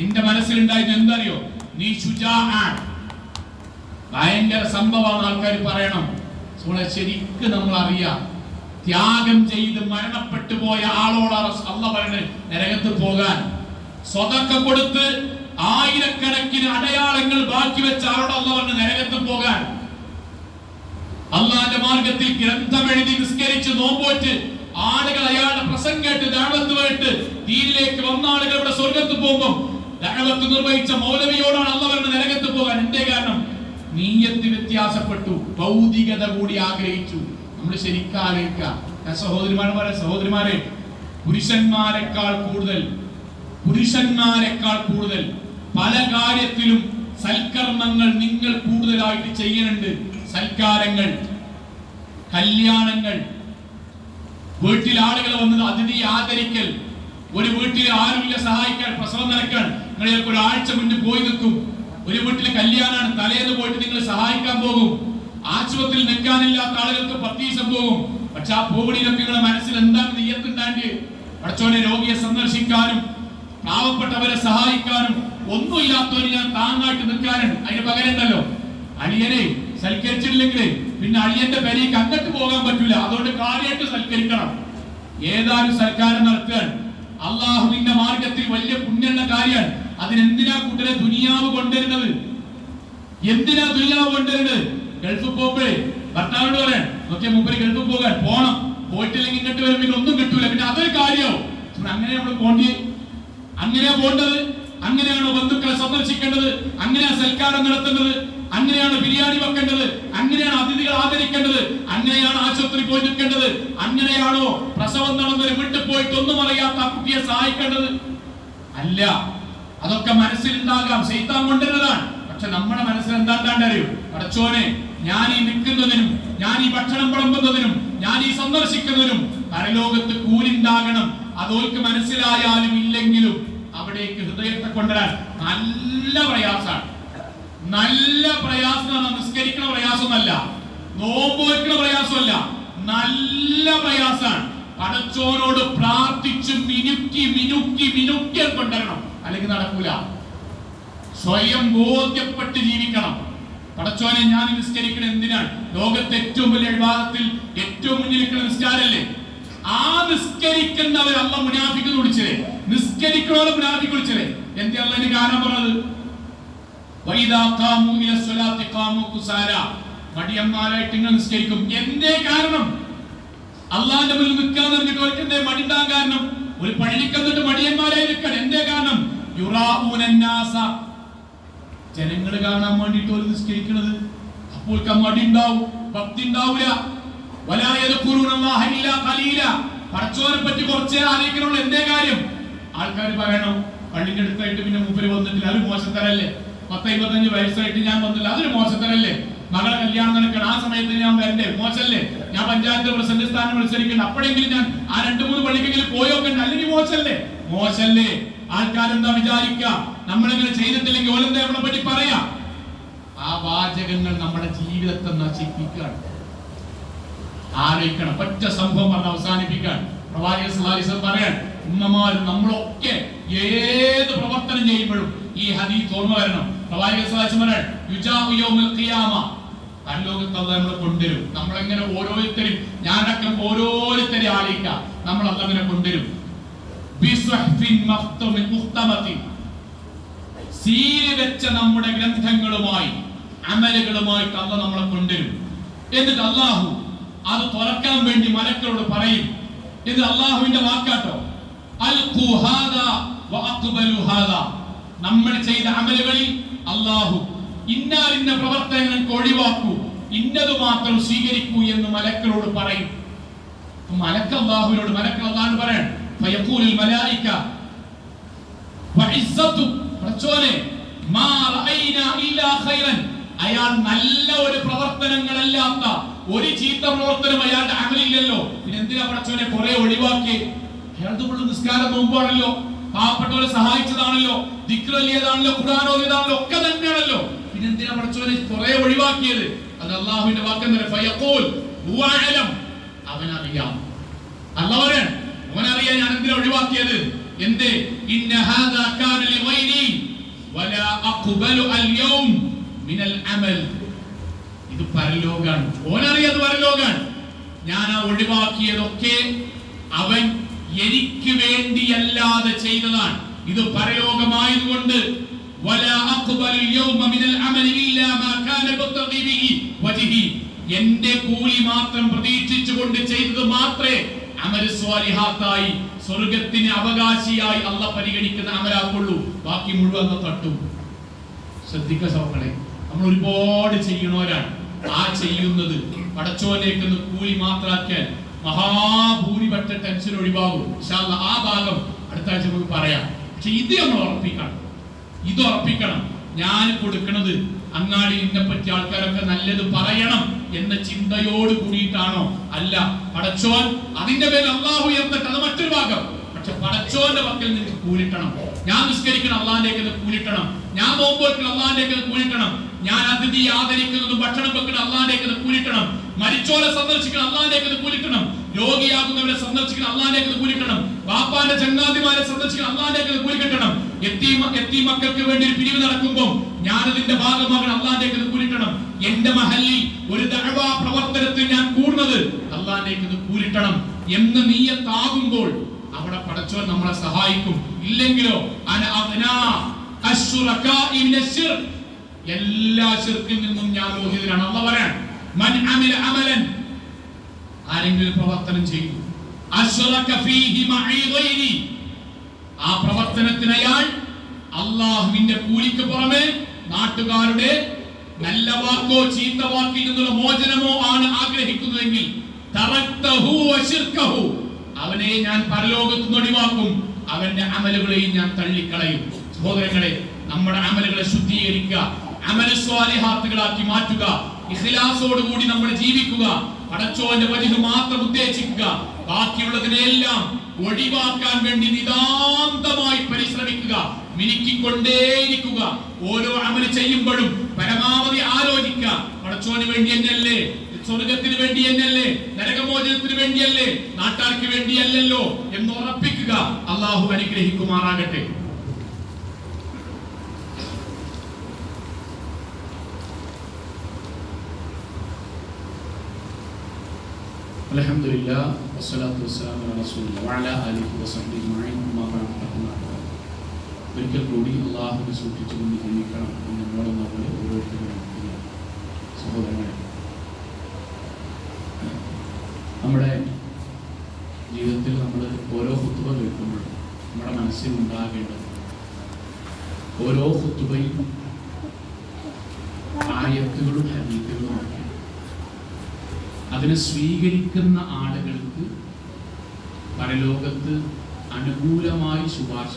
നിന്റെ മനസ്സിലുണ്ടായത് എന്തറിയോ, നീ ശുജാഅൻ, ഭയങ്കര സംഭവമാണ്. ആൾക്കാർ പറയണം. ശരിക്കും നമ്മൾ അറിയാം, ത്യാഗം ചെയ്ത് മരണപ്പെട്ടു പോയ ആളോടാണ് അള്ളാഹ് പറയുന്നത് നരകത്ത് പോകാൻ. സ്വതക്ക കൊടുത്ത് ആയിരക്കണക്കിന് അടയാളങ്ങൾ ബാക്കി വെച്ച ആളോട് അള്ളാഹ് പറഞ്ഞ നരകത്ത് പോകാൻ. അള്ളാന്റെ മാർഗത്തിൽ ഗ്രന്ഥം എഴുതി നിസ്കരിച്ച് നോമ്പോറ്റ് ആളുകൾ അയാളുടെ പ്രസംഗം കേട്ട് ദഅവത്ത് കേട്ട് ദീനിലേക്ക് വന്ന ആളുകൾ ഇവിടെ സ്വർഗത്ത് പോകുമ്പോൾ ദഅവത്ത് നിർവഹിച്ച മൗലവിയോടാണ് അള്ളാഹ് പറഞ്ഞ നരകത്ത് പോകാൻ. എന്തേ കാരണം? നീയത്ത് വ്യത്യാസപ്പെട്ടു, ഭൗതികത കൂടി ആഗ്രഹിച്ചു. നമ്മൾ ശരിക്കും ആലോചിക്കുക സഹോദരിമാരെ, പുരുഷന്മാരെക്കാൾ കൂടുതൽ പല കാര്യത്തിലും സൽക്കർമ്മങ്ങൾ നിങ്ങൾ കൂടുതലായിട്ട് ചെയ്യുന്നുണ്ട്. സൽക്കാരങ്ങൾ, കല്യാണങ്ങൾ, വീട്ടിൽ ആളുകൾ വന്നത് അതിഥി ആദരിക്കൽ, ഒരു വീട്ടിൽ ആരുമില്ല സഹായിക്കാൻ, പ്രസവം നടക്കാൻ നിങ്ങൾ ഒരാഴ്ച മുന്നേ പോയി നിൽക്കും. ഒരു വീട്ടിലെ കല്യാണമാണ്, തലേന്ന് പോയിട്ട് നിങ്ങൾ സഹായിക്കാൻ പോകും. ആശുപത്രിയിൽ നിൽക്കാനില്ലാത്ത ആളുകൾക്ക് 10 ദിവസം പോകും. പക്ഷെ ആ പോകണിയിലൊക്കെ നിങ്ങളുടെ മനസ്സിൽ എന്താണ് നീയത്തുണ്ടാണ്ട്? പടച്ചോനെ രോഗിയെ സന്ദർശിക്കാനും പാവപ്പെട്ടവരെ സഹായിക്കാനും ഒന്നുമില്ലാത്തവന് ഞാൻ താങ്ങായിട്ട് നിൽക്കാനുണ്ട്. അതിന് പകരമുണ്ടല്ലോ, അളിയനെ സൽക്കരിച്ചിട്ടില്ലെങ്കിൽ പിന്നെ അളിയന്റെ പെരേക്ക് അങ്ങോട്ട് പോകാൻ പറ്റൂല. അതുകൊണ്ട് കാര്യമായിട്ട് സൽക്കരിക്കണം. ഏതാനും സൽക്കാരം നടത്താൻ അള്ളാഹുവിന്റെ മാർഗത്തിൽ വലിയ പുണ്യമുള്ള കാര്യമാണ്. അതിനെന്തിനാ കൂട്ടരെ ദുനിയാവ് കൊണ്ടുവരുന്നത്? ഗൾഫ് പോകുമ്പോഴേ ഭർത്താവിനോട് പറയാൻ നോക്കിയ മൂപ്പര് ഗൾഫ് പോണം, പോയിട്ടില്ലെങ്കിൽ ഇങ്ങോട്ട് വരും, പിന്നെ ഒന്നും കിട്ടൂല, പിന്നെ അതൊരു കാര്യമാവും. അങ്ങനെ നമ്മൾ അങ്ങനെയാ പോണ്ടത്? അങ്ങനെയാണോ ബന്ധുക്കളെ സന്ദർശിക്കേണ്ടത്? അങ്ങനെയാ സൽക്കാരം നടത്തേണ്ടത്? അങ്ങനെയാണ് ബിരിയാണി വെക്കേണ്ടത്? അങ്ങനെയാണ് അതിഥികൾ ആദരിക്കേണ്ടത്? അങ്ങനെയാണ് ആശുപത്രി പോയി നിൽക്കേണ്ടത്? അങ്ങനെയാണോ പ്രസവം നടന്നൊരു വീട്ടിൽ പോയിട്ട് ഒന്നും അറിയാത്ത ആ കുട്ടിയെ സഹായിക്കേണ്ടത്? അല്ല. അതൊക്കെ മനസ്സിലുണ്ടാകാം, ശൈത്താൻ കൊണ്ടുവരുന്നതാണ്. പക്ഷെ നമ്മുടെ മനസ്സിൽ എന്താണ്ടറിയോ, പടച്ചോനെ ഞാൻ ഈ നിൽക്കുന്നതിനും, ഞാൻ ഈ ഭക്ഷണം വിളമ്പുന്നതിനും, ഞാൻ ഈ സന്ദർശിക്കുന്നതിനും പരലോകത്ത് കൂലിണ്ടാകണം. അതോൽക്ക് മനസ്സിലായാലും ഇല്ലെങ്കിലും അവിടേക്ക് ഹൃദയത്തെ കൊണ്ടുവരാൻ നല്ല പ്രയാസമാണ്. നിസ്കരിക്കണ പ്രയാസമല്ല, നോമ്പ് വയ്ക്കണ പ്രയാസമല്ല, നല്ല പ്രയാസമാണ്. പടച്ചോനോട് പ്രാർത്ഥിച്ച് മിനുക്കി കൊണ്ടുവരണം, അല്ലെങ്കിൽ നടക്കൂല. സ്വയം ബോധ്യപ്പെട്ട് ജീവിക്കണം. പടച്ചോനെ ഞാൻ നിസ്കരിക്കണം എന്തിനാണ്? ലോകത്തെ ഏറ്റവും വലിയ ഇബാദത്തിൽ ഏറ്റവും മുന്നിൽ നിൽക്കുന്ന നിസ്കാരല്ലേ? ആ നിസ്കരിക്കുന്നവർ അല്ലാഹു മുനാഫിഖ് വിളിച്ചേ, നിസ്കരിക്കുന്നവരെ മുനാഫിഖ് വിളിച്ചേ. എന്താ അല്ലാഹുവിന്റെ കാരണം പറഞ്ഞത്? വൈദാ ഖാമു ഇലസ്സലാത്തി ഖാമു കുസാല, മടിയന്മാരായിട്ട് ഇങ്ങനെ നിസ്കരിക്കും. എന്തേ കാരണം? അള്ളാന്റെ മുന്നിൽ നിൽക്കാൻ പറഞ്ഞിട്ട് അവർക്ക് എന്തേ മടിണ്ടാൻ കാരണം? ഒരു പള്ളിക്കന്നിട്ട് മടിയന്മാരായി നിൽക്കണം. എന്തേ കാരണം? യുറാഊനന്നാസ, ജനങ്ങൾ കാണാൻ വേണ്ടിയിട്ട് ഒരു നിസ്കരിക്കുന്നത്. അപ്പോൾ മടി ഉണ്ടാവും, ഭക്തി ഉണ്ടാവില്ല. പടച്ചോനെ പറ്റി കുറച്ചേ ആലോചിക്കണുള്ളൂ. എന്തേ കാര്യം? ആൾക്കാർ പറയണം പള്ളിന്റെ അടുത്തായിട്ട് പിന്നെ മൂപ്പര് വന്നിട്ടില്ല, അതൊരു മോശത്തരല്ലേ? 10-25 വയസ്സായിട്ട് ഞാൻ വന്നില്ല, അതൊരു മോശത്തരല്ലേ? മകളെ കല്യാണം നടക്കണം, ആ സമയത്ത് ഞാൻ വരണ്ടേ? മോശല്ലേ? ഞാൻ പഞ്ചായത്ത് പ്രസിഡന്റ് സ്ഥാനം മത്സരിക്കണം, അപ്പോഴെങ്കിലും ഞാൻ ആ 2-3 പള്ളിക്കെങ്കിലും പോയോക്കണ്ട, അല്ലെങ്കിൽ മോശല്ലേ? ആൾക്കാരെന്താ വിചാരിക്കുക? നമ്മളിങ്ങനെ ചെയ്തിട്ടില്ലെങ്കിൽ ഓലെന്താ നമ്മളെ പറ്റി പറയാ? ആ വാചകങ്ങൾ നമ്മുടെ ജീവിതത്തെ നശിപ്പിക്കുകയാണ്. ആലോചിക്കണം. ഒറ്റ സംഭവം പറഞ്ഞ് അവസാനിപ്പിക്കാൻ പ്രവാചകൻ സല്ലല്ലാഹു അലൈഹി വസല്ലം പറയാൻ, ഉമ്മമാരും നമ്മളൊക്കെ ഏത് പ്രവർത്തനം ചെയ്യുമ്പോഴും ഈ ഹദീസ് ഓർമ്മ വരണം. പ്രവാചകൻ സല്ലല്ലാഹു അലൈഹി വസല്ലം പറയാൻ, യുജാഉ യൗമൽ ഖിയാമ, പരലോകത്ത് അല്ലാഹു നമ്മളെ കൊണ്ടുവരും. നമ്മളെങ്ങനെ ഓരോരുത്തരും, ഞാനടക്കം ഓരോരുത്തരും ആലോചിക്കാം, നമ്മൾ അല്ലാഹുവിനെ കൊണ്ടുവരും. ബിസ്വഹ്ഫിൻ മുഖ്തമതിൻ, സീൽ വെച്ച നമ്മുടെ ഗ്രന്ഥങ്ങളുമായി അമലുകളുമായിട്ട് അല്ലാഹു നമ്മളെ കൊണ്ടുവരും. എന്നിട്ട് അല്ലാഹു അത് തുറക്കാൻ വേണ്ടി മലക്കളോട് പറയും. ഇത് അള്ളാഹുവിന്റെ വാക്കാട്ടോ. അൽഖു ഹാദാ വഅഖ്ബലു ഹാദാ. നമ്മൾ ചെയ്ത അമലുകളിൽ അള്ളാഹു ഇന്ന പ്രവർത്തനങ്ങൾക്ക് ഒഴിവാക്കൂ, ഇന്നത് മാത്രം സ്വീകരിക്കൂ എന്ന് മലക്കളോട് പറയും. മലക്കൾ അള്ളാഹുവിനോട് പറയണം. ഫയഖൂലുൽ മലായിക വഇസ്സതു റസൂലേ മാ റഅയ്നാ ഇല്ലാ ഖൈറൻ. അയാൾ നല്ല ഒരു പ്രവർത്തനങ്ങളല്ലാത്ത ഒരു ചീത്ത പ്രവർത്തനം അയാളുടെ അമലില്ലല്ലോ, പിന്നെ എന്തിനാ പടച്ചോനെ കുറെ ഒഴിവാക്കി? അയാളുടെ ഉള്ള നിസ്കാരം നോമ്പാണല്ലോ, പാവപ്പെട്ടവരെ സഹായിച്ചതാണല്ലോ, ദിക്ർ ചൊല്ലിയതാണല്ലോ, ഖുർആൻ ഓതിയതാണല്ലോ, ഒക്കെ തന്നെയാണല്ലോ, പിന്നെ എന്തിനാ പടച്ചോനെ കുറെ ഒഴിവാക്കിയത്? അത് അല്ലാഹുവിന്റെ വാക്കെന്താണ്? ഫയഖൂൽ ഹുവ അലം. അവനറിയാം. അല്ലാഹു പറയാണ് അവനറിയാം ഞാൻ എന്തിനാ ഒഴിവാക്കിയത്. എന്തേ? ഇന്ന ഹാദാ കാന ലിഗൈരി വലാ അഖ്ബലു അൽയൗം മിനൽ അമൽ. ഇത് പരലോകാണ്. ഓനറിയത് പരലോകാണ്. ഞാൻ ആ ഒഴിവാക്കിയതൊക്കെ അവൻ എനിക്ക് വേണ്ടിയല്ലാതെ ചെയ്തതാണ്. ഇത് പരലോകമായതുകൊണ്ട് വലാ അഖ്ബലു അൽയൗമ മിനൽ അമൽ ഇല്ലാ മാ കാന ബത്തഗി ബിഹി വജ്ഹി. എന്റെ കൂലി മാത്രം പ്രതീക്ഷിച്ചുകൊണ്ട് ചെയ്തത് മാത്രമേ അമൽ സ്വാലിഹാത്തായി സ്വർഗത്തിന് അവകാശിയായി അല്ലാഹ് പരിഗണിക്കുന്ന അമലാക്കുള്ളൂ. ബാക്കി മുഴുവൻ തട്ടും. ശ്രദ്ധിക്കുക സഹോദരങ്ങളെ, നമ്മൾ ഒരുപാട് ചെയ്യണവരാണ്. ആ ചെയ്യുന്നത് പടച്ചോലേക്ക് കൂലി മാത്രാക്കിയാൽ മഹാഭൂരിപക്ഷ ടെൻഷൻ ഒഴിവാകും. ഇൻഷാ അല്ലാഹ് ആ ഭാഗം അടുത്ത ആഴ്ച നമുക്ക് പറയാം. പക്ഷെ ഇത് നമ്മൾ ഉറപ്പിക്കണം. ഞാൻ കൊടുക്കുന്നത് അങ്ങാടി എന്നെ പറ്റി ആൾക്കാരൊക്കെ നല്ലത് പറയണം എന്ന ചിന്തയോട് കൂടിയിട്ടാണോ? അല്ല, പടച്ചോൻ അതിന്റെ പേരിൽ അള്ളാഹു ഉയർത്തിട്ട് അത് മറ്റൊരു ഭാഗം. പക്ഷെ പടച്ചോന്റെ പക്കൽ നിങ്ങൾക്ക് കൂലിട്ടണം. ഞാൻ നിസ്കരിക്കണം, അള്ളാഹിന്റെ കൂലിട്ടണം. ഞാൻ നോമ്പ് വെക്കണം, അള്ളാഹിന്റെ കൂലിട്ടണം. ഞാൻ അതിഥി ആദരിക്കുന്നതും ഭക്ഷണം വെക്കണം, അള്ളാഹിന്റെ കൂലിട്ടണം. മരിച്ചോരെ സന്ദർശിക്കണം, അള്ളാഹിന്റെ കൂലിട്ടണം. രോഗിയാകുന്നവരെ സന്ദർശിക്കണം, അള്ളാഹിന്റെ കൂലിട്ടണം. വാപ്പാന്റെ ചങ്ങാതിമാരെ സന്ദർശിക്കണം, അള്ളാഹിന്റെ കൂലി കിട്ടണം. എത്തി മക്കൾക്ക് വേണ്ടി ഒരു പിരിവ് നടക്കുമ്പോൾ ഞാൻ അതിന്റെ ഭാഗമാകണം, അള്ളാഹിന്റെ കൂലിട്ടണം. എന്റെ മഹല്ലിൽ ഒരു ദഅവാ പ്രവർത്തനത്തിൽ ഞാൻ കൂടുന്നത് അള്ളാഹിന്റെ കൂലിട്ടണം എന്ന് നീയത്താകുമ്പോൾ അവിടെ പടച്ചോൻ നമ്മളെ സഹായിക്കും. ഇല്ലെങ്കിലോ എല്ലാ ശിർക്കിൽ നിന്നും ഞാൻ മോചിതനാണ്. അല്ലാഹു പറയാൻ മൻ അമില അമലൻ, ആരെങ്കിലും പ്രവർത്തനം ചെയ്തു അശ്റക ഫീഹി മഈ ഗൈരി, ആ പ്രവർത്തനത്തിന് അയാൾ അല്ലാഹുവിന്റെ കൂലിക്ക് പുറമെ നാട്ടുകാരുടെ നല്ല വാക്കോ ചീത്ത വാക്കിൽ നിന്നുള്ള മോചനമോ ആണ് ആഗ്രഹിക്കുന്നതെങ്കിൽ തറക്തഹു വശിർകഹു, അവനെ ഞാൻ പരലോകത്ത് ഒഴിവാക്കും, അവന്റെ അമലുകളെയും ഞാൻ തള്ളിക്കളയും. സഹോദരങ്ങളെ, നമ്മുടെ അമലുകളെ ശുദ്ധീകരിക്കുക, അമൽ സ്വാലിഹാത്തുകളാക്കി മാറ്റുക, ഇഖ്ലാസോടുകൂടി നമ്മൾ ജീവിക്കുക, പടച്ചോന്റെ വജ്ഹ് മാത്രം ഉദ്ദേശിക്കുക, ബാക്കിയുള്ളതിനെല്ലാം ഒഴിവാക്കാൻ വേണ്ടി നിതാന്തമായി പരിശ്രമിക്കുക, മിനുക്കിക്കൊണ്ടേയിരിക്കുക. ഓരോ അമൽ ചെയ്യുമ്പോഴും പരമാവധി ആലോചിക്കുക, പടച്ചോന് വേണ്ടി എന്നല്ലേ, സ്വർഗത്തിന് വേണ്ടി എന്നല്ലേ, നരകമോചനത്തിന് വേണ്ടിയല്ലേ, നാട്ടാർക്ക് വേണ്ടിയല്ലല്ലോ എന്ന് ഉറപ്പിക്കുക. അള്ളാഹു അനുഗ്രഹിക്കുമാറാകട്ടെ. അൽഹംദുലില്ലാഹ് വസ്സലാത്തു വസ്സലാമു അലാ റസൂലില്ലാഹി വഅലാ ആലിഹി വസഹ്ബിഹി അജ്മഈൻ. ഒരിക്കൽ കൂടി അള്ളാഹുവിനെ സൂക്ഷിച്ചുകൊണ്ട് ജീവിക്കണം എന്ന് നമ്മളെ ഓരോരുത്തരും സഹോദരങ്ങളെ, നമ്മുടെ ജീവിതത്തിൽ നമ്മൾ ഓരോ ഖുത്ബ കേൾക്കുമ്പോഴും നമ്മുടെ മനസ്സിൽ ഉണ്ടാകേണ്ടത് ഓരോ ഖുത്ബയും ആയത്തുകളും ഹദീസുകളും ഒക്കെയാണ്. അതിനെ സ്വീകരിക്കുന്ന ആളുകൾക്ക് പരലോകത്ത് അനുകൂലമായി ശുപാർശ,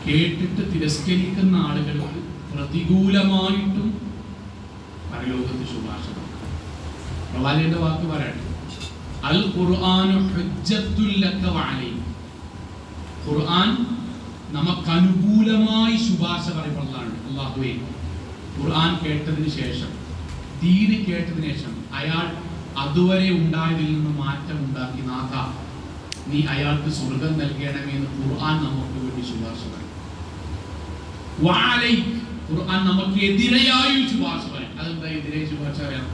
കേട്ടിട്ട് തിരസ്കരിക്കുന്ന ആളുകൾക്ക് പ്രതികൂലമായിട്ടും പരലോകത്ത് ശുപാർശ. പ്രവാചകന്റെ വാക്ക് പറയട്ടെ, അൽ ഖുർആനു ഹുജ്ജത്തുൽ ലക വഅലൈക. ഖുർആൻ നമുക്ക് അനുകൂലമായി ശുപാർശ പറയുന്നതാണ്. അല്ലാഹുവേ, ഖുർആൻ കേട്ടതിന് ശേഷം, ദീന് കേട്ടതിന് ശേഷം അയാൾ അതുവരെ ഉണ്ടായതിൽ നിന്ന് മാറ്റം ഉണ്ടാക്കി, നാഥ നീ അയാൾക്ക് സ്വർഗം നൽകണമേ എന്ന് ഖുർആൻ നമുക്ക് വേണ്ടി ശുപാർശ പറയും. വഅലൈക, ഖുർആൻ നമുക്ക് എതിരെയായി ശുപാർശ പറയും. അതെന്താ എതിരെ ശുപാർശ പറയാം?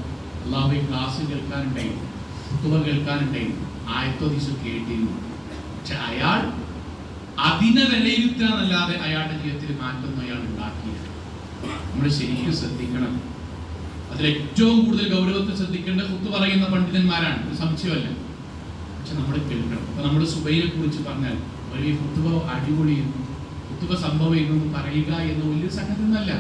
അല്ലാഹുവേ, ക്ലാസ് കേൾക്കാനുണ്ടായിരുന്നു, ഖുത്ബ കേൾക്കാനുണ്ടായിരുന്നു, ആയത്തോ കേട്ടിരുന്നു, പക്ഷെ അയാൾ അതിനെ വിലയിരുത്താന്നല്ലാതെ അയാളുടെ ജീവിതത്തിൽ മാറ്റമൊന്നും അയാൾ ഉണ്ടാക്കിയില്ല. നമ്മൾ ശരിക്കും ശ്രദ്ധിക്കണം. അതിലേറ്റവും കൂടുതൽ ഗൗരവത്തെ ശ്രദ്ധിക്കേണ്ട ഖുത്ബ പറയുന്ന പണ്ഡിതന്മാരാണ്, ഒരു സംശയമല്ല. പക്ഷെ നമ്മൾ കേൾക്കണം. അപ്പൊ നമ്മൾ സുബൈനെ കുറിച്ച് പറഞ്ഞാൽ ഒരു ഖുത്ബ അടിപൊളിയെന്നും ഖുത്ബ സംഭവം എന്നും പറയുക എന്ന വലിയൊരു സംഗതി ഒന്നല്ല.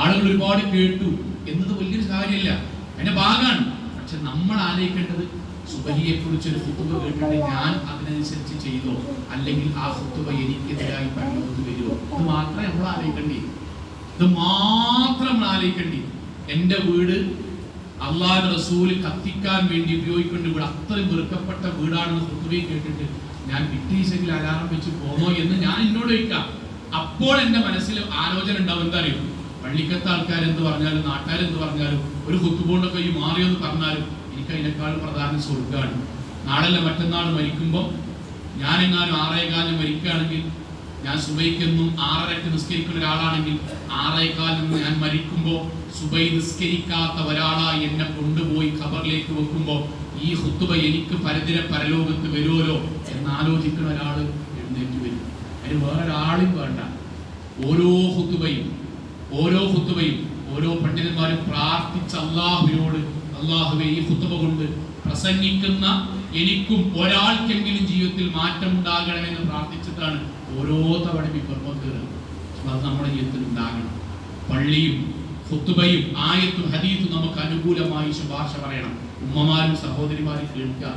ആളുകൾ ഒരുപാട് കേട്ടു എന്നത് വലിയൊരു കാര്യമല്ല, അതിന്റെ ഭാഗമാണ്. പക്ഷെ നമ്മൾ ആലോചിക്കേണ്ടത് സുബഹിയെ കുറിച്ച് ഒരു ഖുത്ബ കേട്ടിട്ട് ഞാൻ അതിനനുസരിച്ച് ചെയ്തോ, അല്ലെങ്കിൽ ആ ഖുത്ബ എനിക്കെതിരായി പരലോകത്ത് വരുമോ, ഇത് മാത്രമേ നമ്മൾ ആലോചിക്കേണ്ടി. ഇത് മാത്രം നമ്മൾ ആലോചിക്കേണ്ടി. എൻ്റെ വീട് അള്ളാഹുവിന്റെ റസൂൽ കത്തിക്കാൻ വേണ്ടി ഉപയോഗിക്കേണ്ട വീട്, അത്രയും വെറുക്കപ്പെട്ട വീടാണെന്ന് ഖുത്ബയിൽ കേട്ടിട്ട് ഞാൻ വിട്ടീശെങ്കിൽ അലാറം വെച്ച് പോന്നോ എന്ന് ഞാൻ എന്നോട് ചോദിക്കാം. അപ്പോൾ എൻ്റെ മനസ്സിൽ ആലോചന ഉണ്ടാവും. എന്താ അറിയോ, പള്ളിക്കത്തെ ആൾക്കാരെന്ത് പറഞ്ഞാലും നാട്ടുകാരെന്ത് പറഞ്ഞാലും ഒരു ഖുത്ബോണ്ടൊക്കെ ഈ മാറിയെന്ന് പറഞ്ഞാലും എനിക്ക് അതിനേക്കാളും പ്രധാനം സ്വർഗ്ഗമാണ്. നാളല്ല മറ്റന്നാൾ മരിക്കുമ്പോൾ ഞാനെങ്ങാനും 6:15 മരിക്കുകയാണെങ്കിൽ, ഞാൻ സുബൈക്കൊന്നും 6:30 നിസ്കരിക്കുന്ന ഒരാളാണെങ്കിൽ 6:15 ഞാൻ മരിക്കുമ്പോൾ സുബൈ നിസ്കരിക്കാത്ത ഒരാളായി എന്നെ കൊണ്ടുപോയി ഖബറിലേക്ക് വെക്കുമ്പോൾ ഈ ഖുത്ബ എനിക്ക് പരലോകത്ത് വരുമല്ലോ എന്നാലോചിക്കുന്ന ഒരാൾ എഴുന്നേറ്റ് വരും. അതിന് വേറൊരാളും വേണ്ട. ഓരോ ഖുത്ബയും ഓരോ പണ്ഡിതന്മാരും പ്രാർത്ഥിച്ച അള്ളാഹുവിനോട്, അള്ളാഹുവേ ഈ ഖുത്ബ കൊണ്ട് പ്രസംഗിക്കുന്ന എനിക്കും ഒരാൾക്കെങ്കിലും ജീവിതത്തിൽ മാറ്റം ഉണ്ടാകണമെന്ന് പ്രാർത്ഥിച്ചിട്ടാണ് ഓരോ തവണയും ഈ പർവ്വം കയറുന്നത്. അത് നമ്മുടെ ജീവിതത്തിൽ ഉണ്ടാകണം. പള്ളിയും ഖുത്ബയും ആയത്തും ഹദീസും നമുക്ക് അനുകൂലമായി ശുപാർശ പറയണം. ഉമ്മമാരും സഹോദരിമാരും കേൾക്കുക.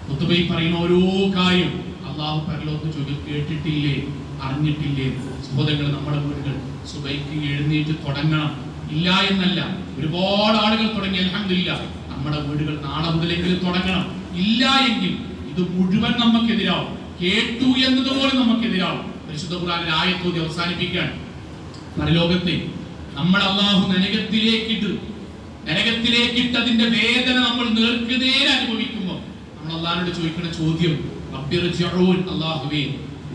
ഖുത്ബയിൽ പറയുന്ന ഓരോ കാര്യം അള്ളാഹു പരലോകത്ത് ചോദിക്കും, കേട്ടിട്ടില്ലേ, അറിഞ്ഞിട്ടില്ലേ? സഹോദരങ്ങൾ, നമ്മുടെ വീടുകൾ സുബൈക്ക് എഴുന്നേറ്റ് തുടങ്ങണം. ഇല്ല എന്നല്ല, ഒരുപാട് ആളുകൾ തുടങ്ങി, അൽഹംദുലില്ലാഹ്. നമ്മുടെ വീടുകൾ നാളെ മുതലെങ്കിലും തുടങ്ങണം. ഇല്ല എങ്കിൽ ഇത് മുഴുവൻ നമുക്കെതിരാവും. കേട്ടു എന്നതുപോലെ നമുക്കെതിരാവും. പരിശുദ്ധ ഖുർആനിൽ ആയത്തോതി അവസാനിപ്പിക്കാൻ, പരലോകത്തെ നമ്മൾ അള്ളാഹു നരകത്തിലേക്കിട്ട് അതിന്റെ വേദന നമ്മൾ നേർക്കുനേരെ അനുഭവിക്കുമ്പോൾ നമ്മൾ അള്ളാഹിനോട് ചോദിക്കുന്ന ചോദ്യം, റബ്ബിർജിഊൻ, അല്ലാഹുവേ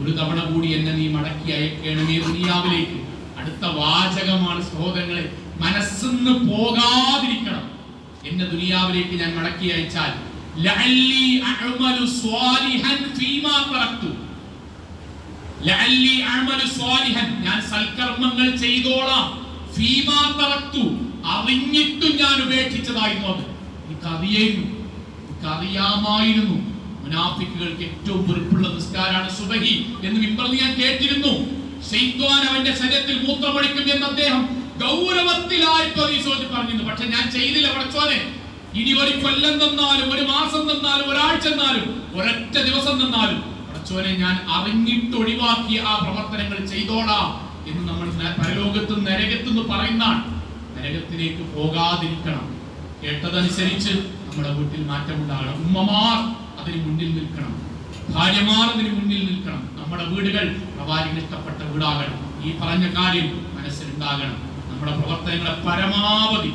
ഒരു തവണ കൂടി എന്നെ നീ മടക്കി അയക്കണമേ ദുനിയാവിലേക്ക്. അടുത്ത വാചകമാണ് സഹോദരങ്ങളെ, മനസ്സിന്ന് പോകാതിരിക്കണം. എന്നെ ദുനിയാവിലേക്ക് ഞാൻ മടക്കി അയച്ചാൽ ലഅല്ലി അഅമലു സ്വാലിഹൻ ഫീമാ തറക്തു, ലഅല്ലി അഅമലു സ്വാലിഹൻ, ഞാൻ സൽക്കർമ്മങ്ങൾ ചെയ്തോളാം, ഫീമാ തറക്തു, അറിഞ്ഞിട്ടും ഞാൻ ഉപേക്ഷിച്ചതായിരുന്നു. അത് എനിക്കറിയാമായിരുന്നു. മുനാഫിക്കുകൾക്ക് ഏറ്റവും വെറുപ്പുള്ള നിസ്കാരമാണ് സുബഹി എന്ന് മിമ്പറിൽ ഞാൻ കേട്ടിരുന്നു. ശൈത്വാൻ അവന്റെ ശരീരത്തിൽ മൂത്രമൊഴിക്കും എന്ന് അദ്ദേഹം ഗൗരവത്തിലായിട്ട് പറഞ്ഞിരുന്നു. പക്ഷെ ഞാൻ ചെയ്തില്ല. പടച്ചോനെ, ഇനി ഒരു കൊല്ലം തന്നാലും, ഒരു മാസം തന്നാലും, ഒരാഴ്ച തന്നാലും, ഒരൊറ്റ ദിവസം തന്നാലും പടച്ചോനെ ഞാൻ അറിഞ്ഞിട്ട് ഒഴിവാക്കിയ ആ പ്രവർത്തനങ്ങൾ ചെയ്തോളാം എന്ന് നമ്മൾ പരലോകത്തും നരകത്തുനിന്ന് പറയുന്നതാണ്. നരകത്തിലേക്ക് പോകാതിരിക്കണം. കേട്ടതനുസരിച്ച് നമ്മുടെ വീട്ടിൽ മാറ്റമുണ്ടാകണം. ഉമ്മമാർ അതിന് മുന്നിൽ നിൽക്കണം, ഭാര്യമാർ അതിന് മുന്നിൽ നിൽക്കണം. നമ്മുടെ വീടുകൾ പ്രവാചകന് ഇഷ്ടപ്പെട്ട വീടാകണം. ഈ പറഞ്ഞ കാര്യം മനസ്സിലുണ്ടാകണം. നമ്മുടെ പ്രവർത്തനങ്ങളെ പരമാവധി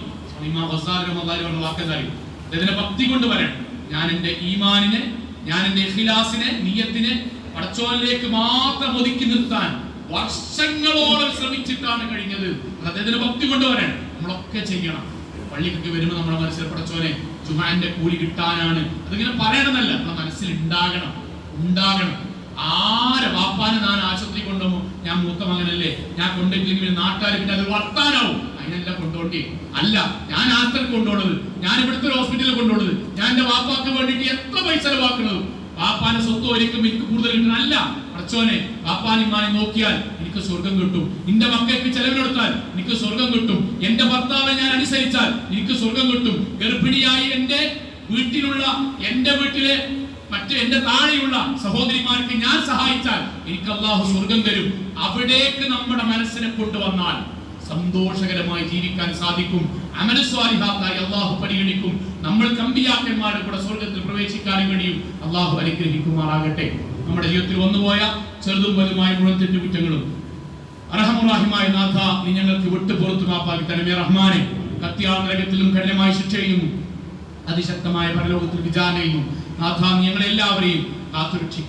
ഇതിനെ ഭക്തി കൊണ്ട് വരണം. ഞാൻ എൻ്റെ ഈമാനിനെ, ഞാൻ എൻ്റെ ഇഖ്ലാസിനെ, നിയ്യത്തിനെ പടച്ചോനിലേക്ക് മാത്രം ഒതുക്കി നിർത്താൻ വർഷങ്ങളോളം ശ്രമിച്ചിട്ടാണ് കഴിഞ്ഞത്. അദ്ദേഹത്തിന് ഭക്തി കൊണ്ടുവരാൻ നമ്മളൊക്കെ ചെയ്യണം. പള്ളിക്കൊക്കെ വരുമ്പോൾ നമ്മുടെ മനസ്സിൽ പടച്ചോനെ ജുമാന്റെ കൂലി കിട്ടാനാണ്, അതിങ്ങനെ പറയണമെന്നല്ല, നമ്മുടെ മനസ്സിൽ ഉണ്ടാകണം. ആരെ വാപ്പാനെ ഞാൻ ആശുപത്രി കൊണ്ടുപോകുമ്പോ ഞാൻ മൂത്ത മകനല്ലേ, ഞാൻ കൊണ്ടില്ലെങ്കിൽ നാട്ടുകാർ പിന്നെ അത് വർത്താനാവും. അതിനല്ല കൊണ്ടുപോണ്ടി, അല്ല ഞാൻ ആശുപത്രി കൊണ്ടുപോകുന്നത്, ഞാൻ ഇവിടുത്തെ ഒരു ഹോസ്പിറ്റലിൽ കൊണ്ടുപോകുന്നത്, ഞാൻ എന്റെ വാപ്പാക്ക് വേണ്ടിയിട്ട് എത്ര പൈസ ചെലവാക്കുന്നത്, വാപ്പാന്റെ സ്വത്ത് ഒരിക്കും എനിക്ക് കൂടുതൽ കിട്ടണം. അല്ല, പടച്ചോനെ വാപ്പാനിമാനെ നോക്കിയാൽ എനിക്ക് സ്വർഗം കിട്ടും, എന്റെ മക്കൾക്ക് ചെലവിനെടുത്താൽ എനിക്ക് സ്വർഗം കിട്ടും, എന്റെ ഭർത്താവിനെ ഞാൻ അനുസരിച്ചാൽ എനിക്ക് സ്വർഗം കിട്ടും, ഗർഭിണിയായി എന്റെ വീട്ടിലെ മറ്റ് എന്റെ താഴെയുള്ള സഹോദരിമാർക്ക് ഞാൻ സഹായിച്ചാൽ എനിക്ക് അല്ലാഹു സ്വർഗം തരും. അവിടേക്ക് നമ്മുടെ മനസ്സിനെ കൊണ്ടുവന്നാൽ സന്തോഷകരമായി ജീവിക്കാൻ സാധിക്കും. അമലു സ്വാലിഹാത്തായി അല്ലാഹു പരിഗണിക്കും. നമ്മൾ അമ്പിയാക്കന്മാരുടെ കൂടെ സ്വർഗത്തിൽ പ്രവേശിക്കാനും കഴിയും. അല്ലാഹു അനുഗ്രഹിക്കുമാറാകട്ടെ. നമ്മുടെ ജീവിതത്തിൽ വന്നുപോയ ചെറുതും വലുതുമായ മുഴുവൻ തെറ്റുകുറ്റങ്ങളും അർഹമുറാഹിമായ നാഥ നീ ഞങ്ങൾക്ക് വിട്ടുപുറത്തു മാപ്പാക്കി തരണമേ റഹ്മാനെ. കത്തിയാൾ നരകത്തിലും കഠിനമായ ശിക്ഷയിലും അതിശക്തമായ പരലോകത്തിൽ വിചാരണയിലും നാഥ ഞങ്ങളെല്ലാവരെയും കാത്തുരക്ഷിക്കണം.